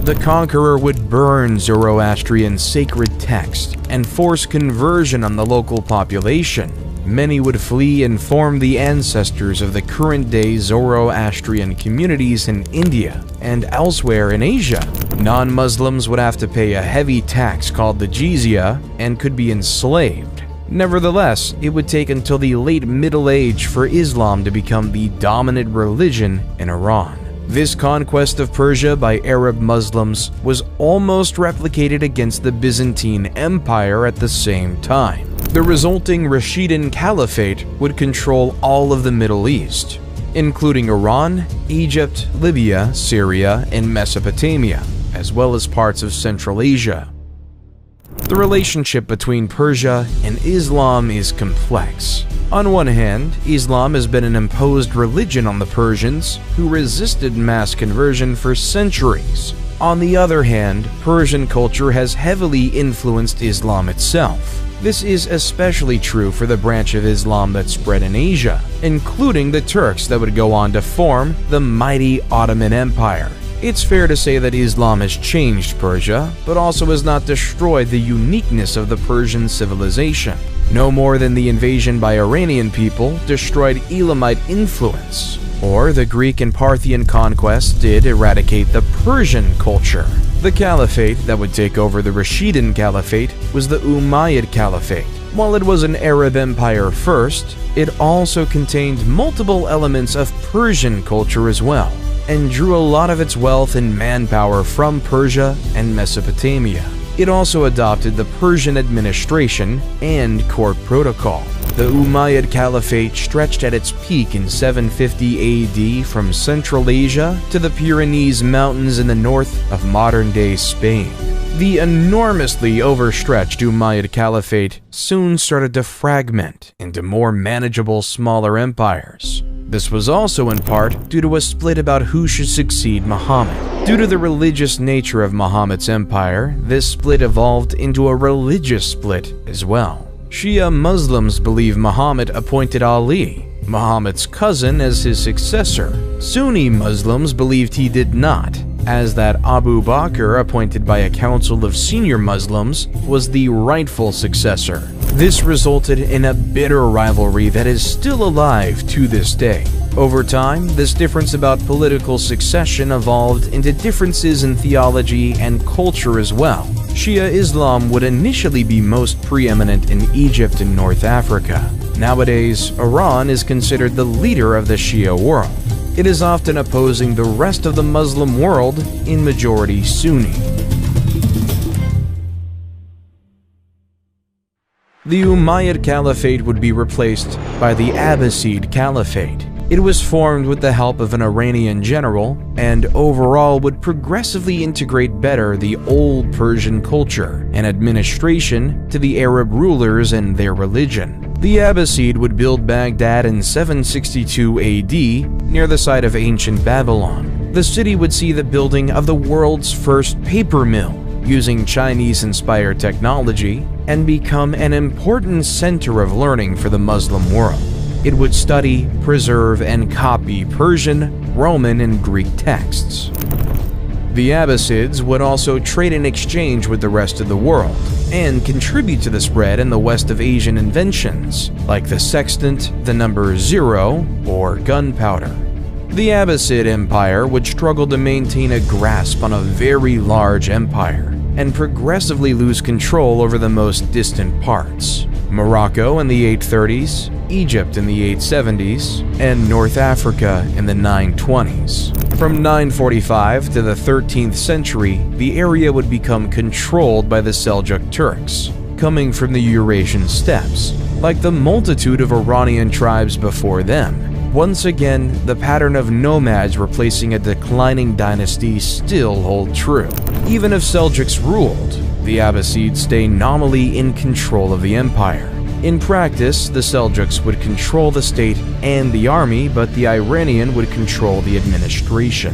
The conqueror would burn Zoroastrian sacred text and force conversion on the local population. Many would flee and form the ancestors of the current-day Zoroastrian communities in India and elsewhere in Asia. Non-Muslims would have to pay a heavy tax called the jizya and could be enslaved. Nevertheless, it would take until the late Middle Age for Islam to become the dominant religion in Iran. This conquest of Persia by Arab Muslims was almost replicated against the Byzantine Empire at the same time. The resulting Rashidun Caliphate would control all of the Middle East, including Iran, Egypt, Libya, Syria, and Mesopotamia, as well as parts of Central Asia. The relationship between Persia and Islam is complex. On one hand, Islam has been an imposed religion on the Persians, who resisted mass conversion for centuries. On the other hand, Persian culture has heavily influenced Islam itself. This is especially true for the branch of Islam that spread in Asia, including the Turks that would go on to form the mighty Ottoman Empire. It's fair to say that Islam has changed Persia, but also has not destroyed the uniqueness of the Persian civilization. No more than the invasion by Iranian people destroyed Elamite influence, or the Greek and Parthian conquest did eradicate the Persian culture. The caliphate that would take over the Rashidun Caliphate was the Umayyad Caliphate. While it was an Arab empire first, it also contained multiple elements of Persian culture as well, and drew a lot of its wealth and manpower from Persia and Mesopotamia. It also adopted the Persian administration and court protocol. The Umayyad Caliphate stretched at its peak in 750 AD from Central Asia to the Pyrenees Mountains in the north of modern-day Spain. The enormously overstretched Umayyad Caliphate soon started to fragment into more manageable smaller empires. This was also in part due to a split about who should succeed Muhammad. Due to the religious nature of Muhammad's empire, this split evolved into a religious split as well. Shia Muslims believe Muhammad appointed Ali, Muhammad's cousin, as his successor. Sunni Muslims believed he did not, as that Abu Bakr, appointed by a council of senior Muslims, was the rightful successor. This resulted in a bitter rivalry that is still alive to this day. Over time, this difference about political succession evolved into differences in theology and culture as well. Shia Islam would initially be most preeminent in Egypt and North Africa. Nowadays, Iran is considered the leader of the Shia world. It is often opposing the rest of the Muslim world in majority Sunni. The Umayyad Caliphate would be replaced by the Abbasid Caliphate. It was formed with the help of an Iranian general, and overall would progressively integrate better the old Persian culture and administration to the Arab rulers and their religion. The Abbasid would build Baghdad in 762 AD near the site of ancient Babylon. The city would see the building of the world's first paper mill using Chinese-inspired technology and become an important center of learning for the Muslim world. It would study, preserve, and copy Persian, Roman, and Greek texts. The Abbasids would also trade and exchange with the rest of the world, and contribute to the spread in the west of Asian inventions, like the sextant, the number 0, or gunpowder. The Abbasid Empire would struggle to maintain a grasp on a very large empire, and progressively lose control over the most distant parts. Morocco in the 830s, Egypt in the 870s, and North Africa in the 920s. From 945 to the 13th century, the area would become controlled by the Seljuk Turks, coming from the Eurasian steppes. Like the multitude of Iranian tribes before them, once again, the pattern of nomads replacing a declining dynasty still hold true. Even if Seljuks ruled, the Abbasids stay nominally in control of the empire. In practice, the Seljuks would control the state and the army, but the Iranian would control the administration.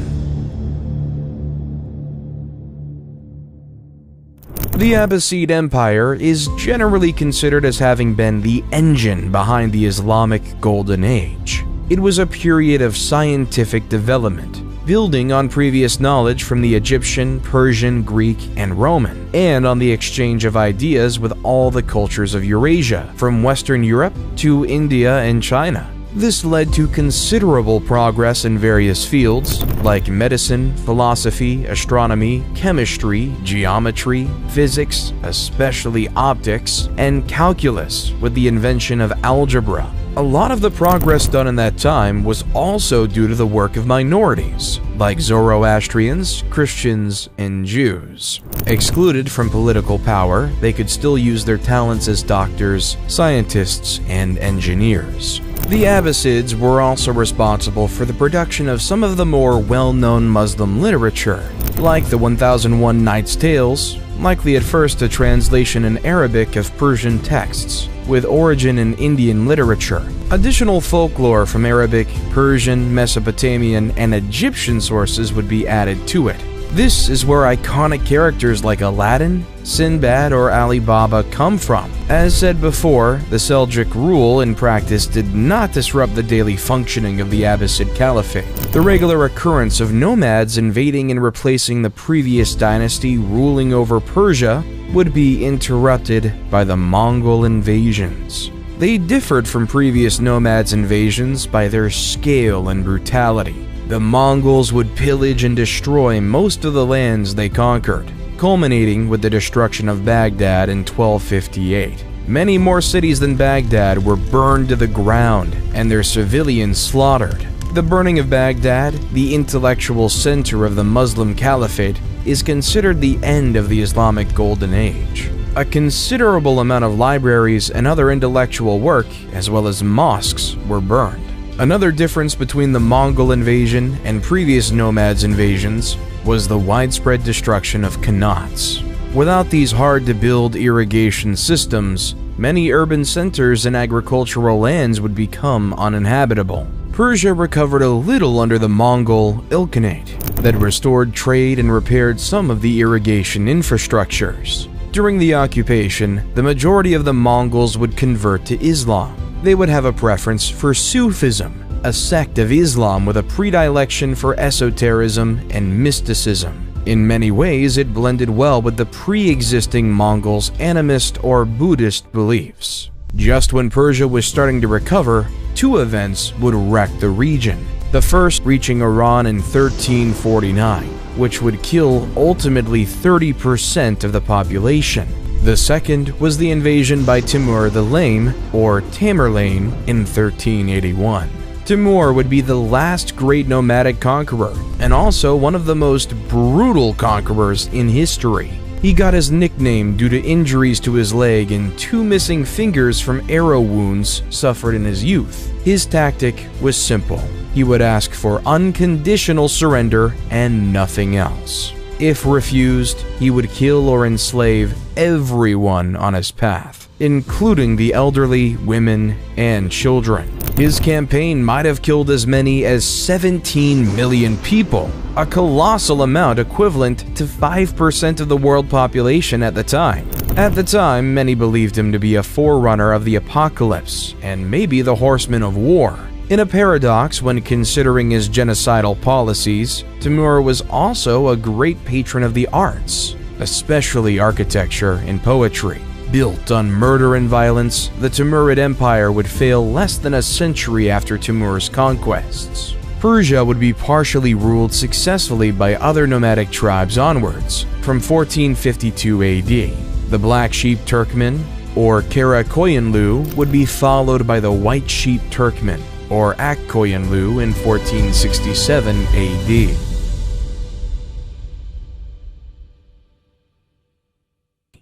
The Abbasid Empire is generally considered as having been the engine behind the Islamic Golden Age. It was a period of scientific development, building on previous knowledge from the Egyptian, Persian, Greek, and Roman, and on the exchange of ideas with all the cultures of Eurasia, from Western Europe to India and China. This led to considerable progress in various fields like medicine, philosophy, astronomy, chemistry, geometry, physics, especially optics, and calculus with the invention of algebra. A lot of the progress done in that time was also due to the work of minorities, like Zoroastrians, Christians, and Jews. Excluded from political power, they could still use their talents as doctors, scientists, and engineers. The Abbasids were also responsible for the production of some of the more well-known Muslim literature, like the 1001 Nights' Tales, likely at first a translation in Arabic of Persian texts, with origin in Indian literature. Additional folklore from Arabic, Persian, Mesopotamian, and Egyptian sources would be added to it. This is where iconic characters like Aladdin, Sinbad, or Ali Baba come from. As said before, the Seljuk rule in practice did not disrupt the daily functioning of the Abbasid Caliphate. The regular occurrence of nomads invading and replacing the previous dynasty ruling over Persia would be interrupted by the Mongol invasions. They differed from previous nomads' invasions by their scale and brutality. The Mongols would pillage and destroy most of the lands they conquered, culminating with the destruction of Baghdad in 1258. Many more cities than Baghdad were burned to the ground and their civilians slaughtered. The burning of Baghdad, the intellectual center of the Muslim Caliphate, is considered the end of the Islamic Golden Age. A considerable amount of libraries and other intellectual work, as well as mosques, were burned. Another difference between the Mongol invasion and previous nomads' invasions was the widespread destruction of qanats. Without these hard-to-build irrigation systems, many urban centers and agricultural lands would become uninhabitable. Persia recovered a little under the Mongol Ilkhanate that restored trade and repaired some of the irrigation infrastructures. During the occupation, the majority of the Mongols would convert to Islam. They would have a preference for Sufism, a sect of Islam with a predilection for esotericism and mysticism. In many ways, it blended well with the pre-existing Mongols' animist or Buddhist beliefs. Just when Persia was starting to recover, two events would wreck the region. The first reaching Iran in 1349, which would kill ultimately 30% of the population. The second was the invasion by Timur the Lame, or Tamerlane, in 1381. Timur would be the last great nomadic conqueror, and also one of the most brutal conquerors in history. He got his nickname due to injuries to his leg and 2 missing fingers from arrow wounds suffered in his youth. His tactic was simple. He would ask for unconditional surrender and nothing else. If refused, he would kill or enslave everyone on his path, including the elderly, women, and children. His campaign might have killed as many as 17 million people, a colossal amount equivalent to 5% of the world population at the time. At the time, many believed him to be a forerunner of the apocalypse and maybe the horseman of war. In a paradox when considering his genocidal policies, Timur was also a great patron of the arts, especially architecture and poetry. Built on murder and violence, the Timurid Empire would fail less than a century after Timur's conquests. Persia would be partially ruled successfully by other nomadic tribes onwards, from 1452 AD. The Black Sheep Turkmen, or Karakoyunlu, would be followed by the White Sheep Turkmen, or Akkoyunlu, in 1467 AD.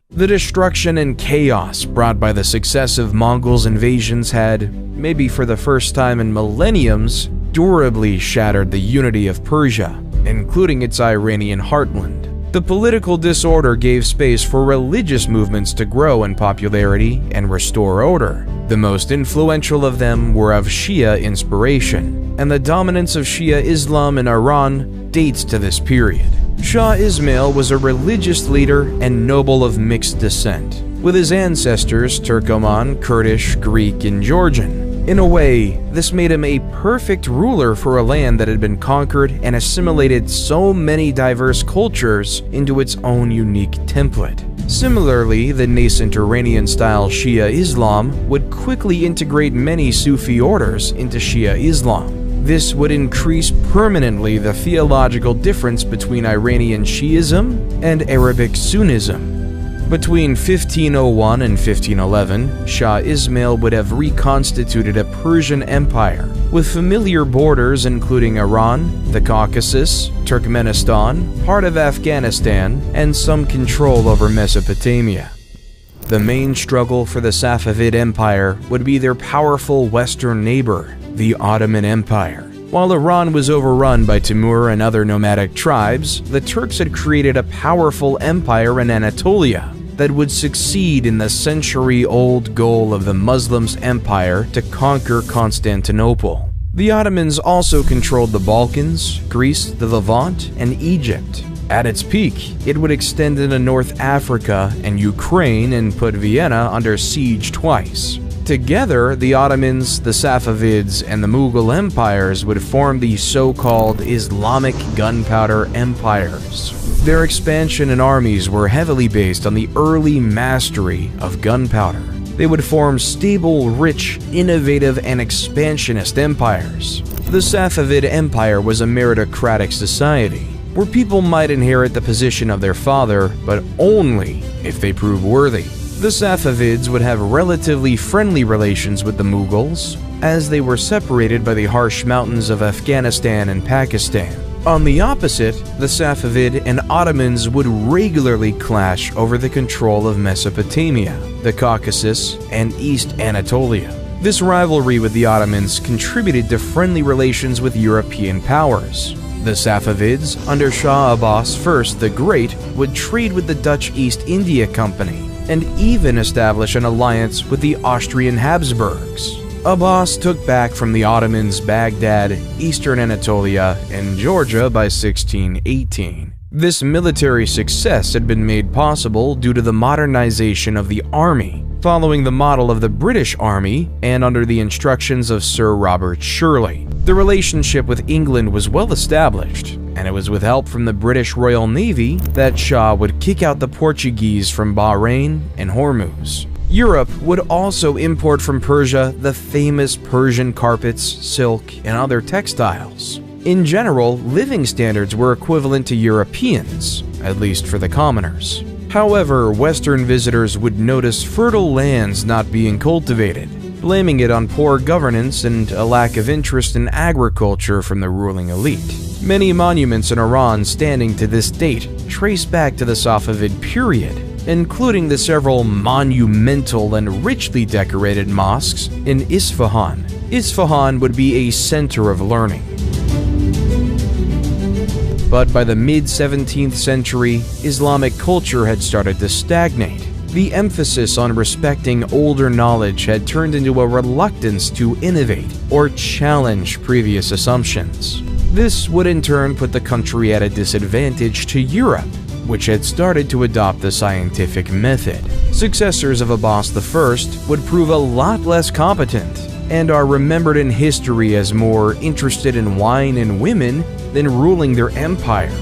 The destruction and chaos brought by the successive Mongols' invasions had, maybe for the first time in millenniums, durably shattered the unity of Persia, including its Iranian heartland. The political disorder gave space for religious movements to grow in popularity and restore order. The most influential of them were of Shia inspiration, and the dominance of Shia Islam in Iran dates to this period. Shah Ismail was a religious leader and noble of mixed descent, with his ancestors Turkoman, Kurdish, Greek, and Georgian. In a way, this made him a perfect ruler for a land that had been conquered and assimilated so many diverse cultures into its own unique template. Similarly, the nascent Iranian-style Shia Islam would quickly integrate many Sufi orders into Shia Islam. This would increase permanently the theological difference between Iranian Shiism and Arabic Sunnism. Between 1501 and 1511, Shah Ismail would have reconstituted a Persian empire, with familiar borders including Iran, the Caucasus, Turkmenistan, part of Afghanistan, and some control over Mesopotamia. The main struggle for the Safavid Empire would be their powerful western neighbor, the Ottoman Empire. While Iran was overrun by Timur and other nomadic tribes, the Turks had created a powerful empire in Anatolia that would succeed in the century-old goal of the Muslims' empire to conquer Constantinople. The Ottomans also controlled the Balkans, Greece, the Levant, and Egypt. At its peak, it would extend into North Africa and Ukraine and put Vienna under siege twice. Together, the Ottomans, the Safavids, and the Mughal empires would form the so-called Islamic gunpowder empires. Their expansion and armies were heavily based on the early mastery of gunpowder. They would form stable, rich, innovative, and expansionist empires. The Safavid Empire was a meritocratic society, where people might inherit the position of their father, but only if they prove worthy. The Safavids would have relatively friendly relations with the Mughals, as they were separated by the harsh mountains of Afghanistan and Pakistan. On the opposite, the Safavid and Ottomans would regularly clash over the control of Mesopotamia, the Caucasus, and East Anatolia. This rivalry with the Ottomans contributed to friendly relations with European powers. The Safavids, under Shah Abbas I the Great, would trade with the Dutch East India Company, and even establish an alliance with the Austrian Habsburgs. Abbas took back from the Ottomans Baghdad, eastern Anatolia, and Georgia by 1618. This military success had been made possible due to the modernization of the army, following the model of the British Army and under the instructions of Sir Robert Shirley. The relationship with England was well established, and it was with help from the British Royal Navy that Shah would kick out the Portuguese from Bahrain and Hormuz. Europe would also import from Persia the famous Persian carpets, silk, and other textiles. In general, living standards were equivalent to Europeans, at least for the commoners. However, Western visitors would notice fertile lands not being cultivated, blaming it on poor governance and a lack of interest in agriculture from the ruling elite. Many monuments in Iran standing to this date trace back to the Safavid period, including the several monumental and richly decorated mosques in Isfahan. Isfahan would be a center of learning. But by the mid-17th century, Islamic culture had started to stagnate. The emphasis on respecting older knowledge had turned into a reluctance to innovate or challenge previous assumptions. This would in turn put the country at a disadvantage to Europe, which had started to adopt the scientific method. Successors of Abbas I would prove a lot less competent and are remembered in history as more interested in wine and women than ruling their empire.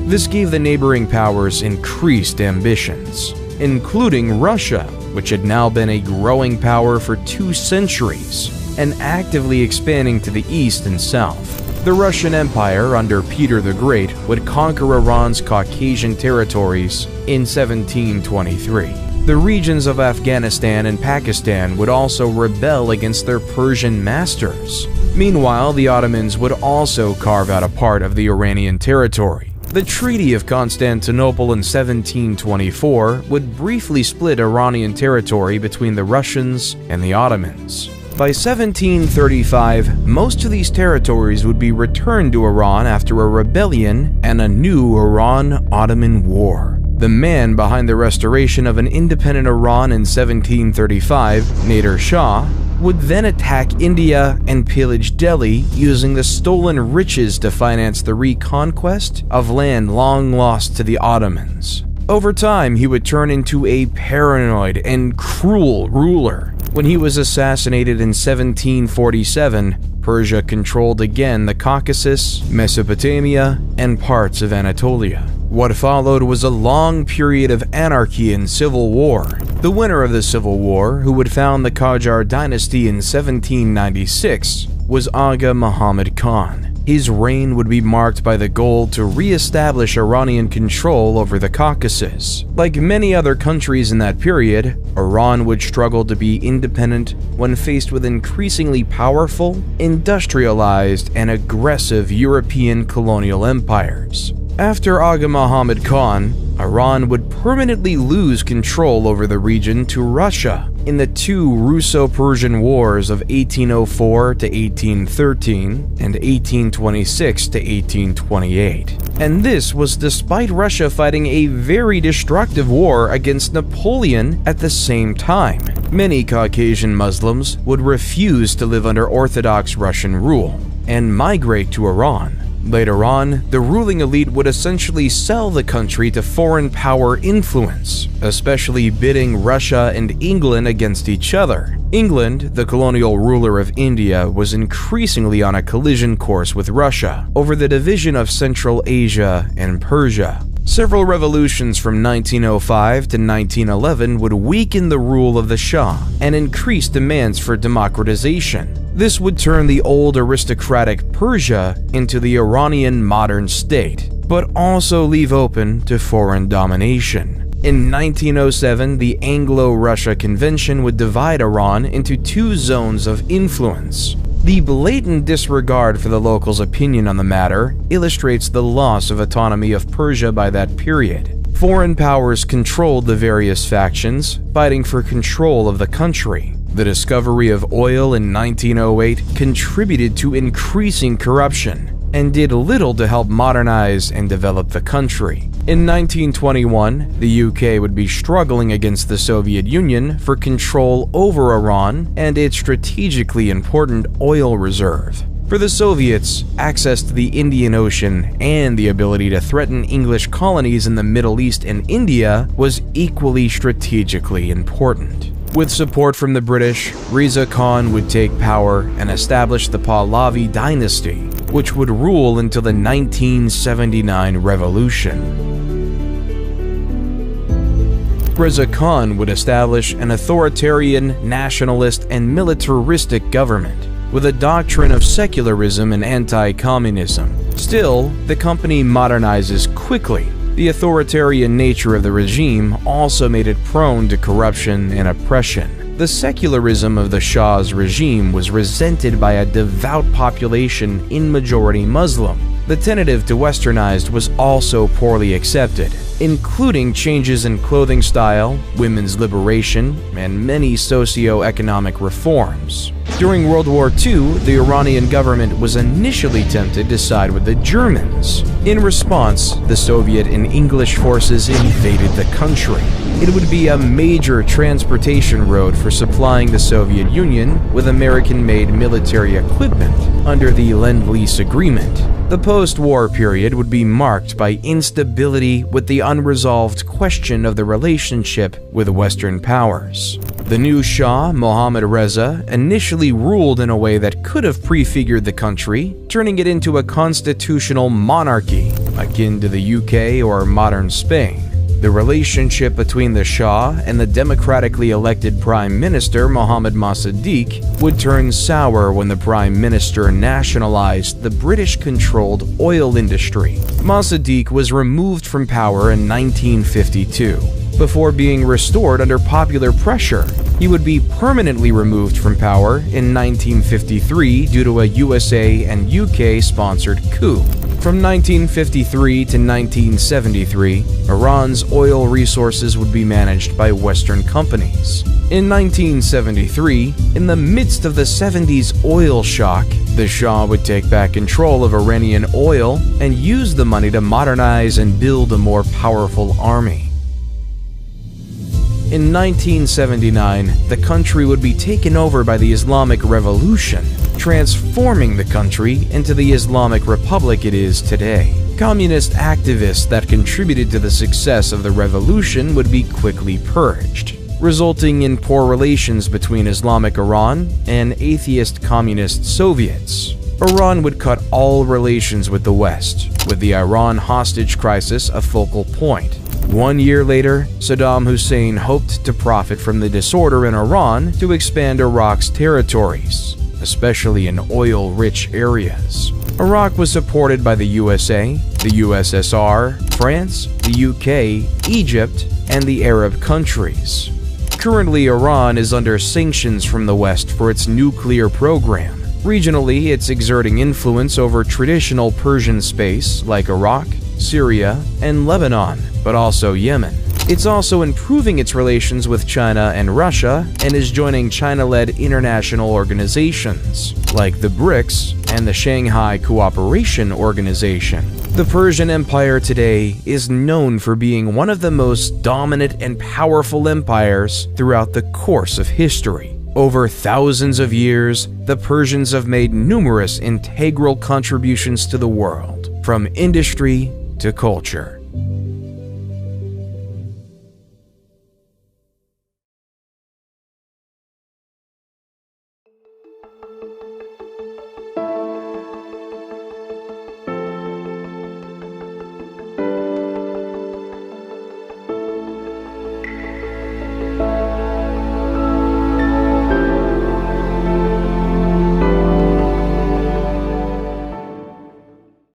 This gave the neighboring powers increased ambitions, including Russia, which had now been a growing power for 2 centuries and actively expanding to the east and south. The Russian Empire under Peter the Great would conquer Iran's Caucasian territories in 1723. The regions of Afghanistan and Pakistan would also rebel against their Persian masters. Meanwhile, the Ottomans would also carve out a part of the Iranian territory. The Treaty of Constantinople in 1724 would briefly split Iranian territory between the Russians and the Ottomans. By 1735, most of these territories would be returned to Iran after a rebellion and a new Iran-Ottoman war. The man behind the restoration of an independent Iran in 1735, Nader Shah, would then attack India and pillage Delhi, using the stolen riches to finance the reconquest of land long lost to the Ottomans. Over time, he would turn into a paranoid and cruel ruler. When he was assassinated in 1747, Persia controlled again the Caucasus, Mesopotamia, and parts of Anatolia. What followed was a long period of anarchy and civil war. The winner of the civil war, who would found the Qajar dynasty in 1796, was Aga Muhammad Khan. His reign would be marked by the goal to re-establish Iranian control over the Caucasus. Like many other countries in that period, Iran would struggle to be independent when faced with increasingly powerful, industrialized, and aggressive European colonial empires. After Aga Muhammad Khan, Iran would permanently lose control over the region to Russia in the two Russo-Persian Wars of 1804 to 1813 and 1826 to 1828. And this was despite Russia fighting a very destructive war against Napoleon at the same time. Many Caucasian Muslims would refuse to live under Orthodox Russian rule and migrate to Iran. Later on, the ruling elite would essentially sell the country to foreign power influence, especially bidding Russia and England against each other. England, the colonial ruler of India, was increasingly on a collision course with Russia over the division of Central Asia and Persia. Several revolutions from 1905 to 1911 would weaken the rule of the Shah and increase demands for democratization. This would turn the old aristocratic Persia into the Iranian modern state, but also leave open to foreign domination. In 1907, the Anglo-Russia Convention would divide Iran into two zones of influence. The blatant disregard for the locals' opinion on the matter illustrates the loss of autonomy of Persia by that period. Foreign powers controlled the various factions, fighting for control of the country. The discovery of oil in 1908 contributed to increasing corruption and did little to help modernize and develop the country. In 1921, the UK would be struggling against the Soviet Union for control over Iran and its strategically important oil reserve. For the Soviets, access to the Indian Ocean and the ability to threaten English colonies in the Middle East and India was equally strategically important. With support from the British, Reza Khan would take power and establish the Pahlavi dynasty, which would rule until the 1979 revolution. Reza Khan would establish an authoritarian, nationalist, and militaristic government with a doctrine of secularism and anti-communism. Still, the company modernizes quickly. The authoritarian nature of the regime also made it prone to corruption and oppression. The secularism of the Shah's regime was resented by a devout population in majority Muslim. The tentative to westernized was also poorly accepted, including changes in clothing style, women's liberation, and many socio-economic reforms. During World War II, the Iranian government was initially tempted to side with the Germans. In response, the Soviet and English forces invaded the country. It would be a major transportation road for supplying the Soviet Union with American-made military equipment under the Lend-Lease Agreement. The post-war period would be marked by instability with the unresolved question of the relationship with Western powers. The new Shah, Mohammad Reza, initially ruled in a way that could have prefigured the country, turning it into a constitutional monarchy, akin to the UK or modern Spain. The relationship between the Shah and the democratically elected Prime Minister Mohammad Mossadegh would turn sour when the Prime Minister nationalized the British-controlled oil industry. Mossadegh was removed from power in 1952. Before being restored under popular pressure, he would be permanently removed from power in 1953 due to a USA and UK-sponsored coup. From 1953 to 1973, Iran's oil resources would be managed by Western companies. In 1973, in the midst of the 70s oil shock, the Shah would take back control of Iranian oil and use the money to modernize and build a more powerful army. In 1979, the country would be taken over by the Islamic Revolution, transforming the country into the Islamic Republic it is today. Communist activists that contributed to the success of the revolution would be quickly purged, resulting in poor relations between Islamic Iran and atheist communist Soviets. Iran would cut all relations with the West, with the Iran hostage crisis a focal point. 1 year later, Saddam Hussein hoped to profit from the disorder in Iran to expand Iraq's territories, especially in oil-rich areas. Iraq was supported by the USA, the USSR, France, the UK, Egypt, and the Arab countries. Currently, Iran is under sanctions from the West for its nuclear program. Regionally, it's exerting influence over traditional Persian space like Iraq, Syria, and Lebanon, but also Yemen. It's also improving its relations with China and Russia, and is joining China-led international organizations like the BRICS and the Shanghai Cooperation Organization. The Persian Empire today is known for being one of the most dominant and powerful empires throughout the course of history. Over thousands of years, the Persians have made numerous integral contributions to the world, from industry to culture.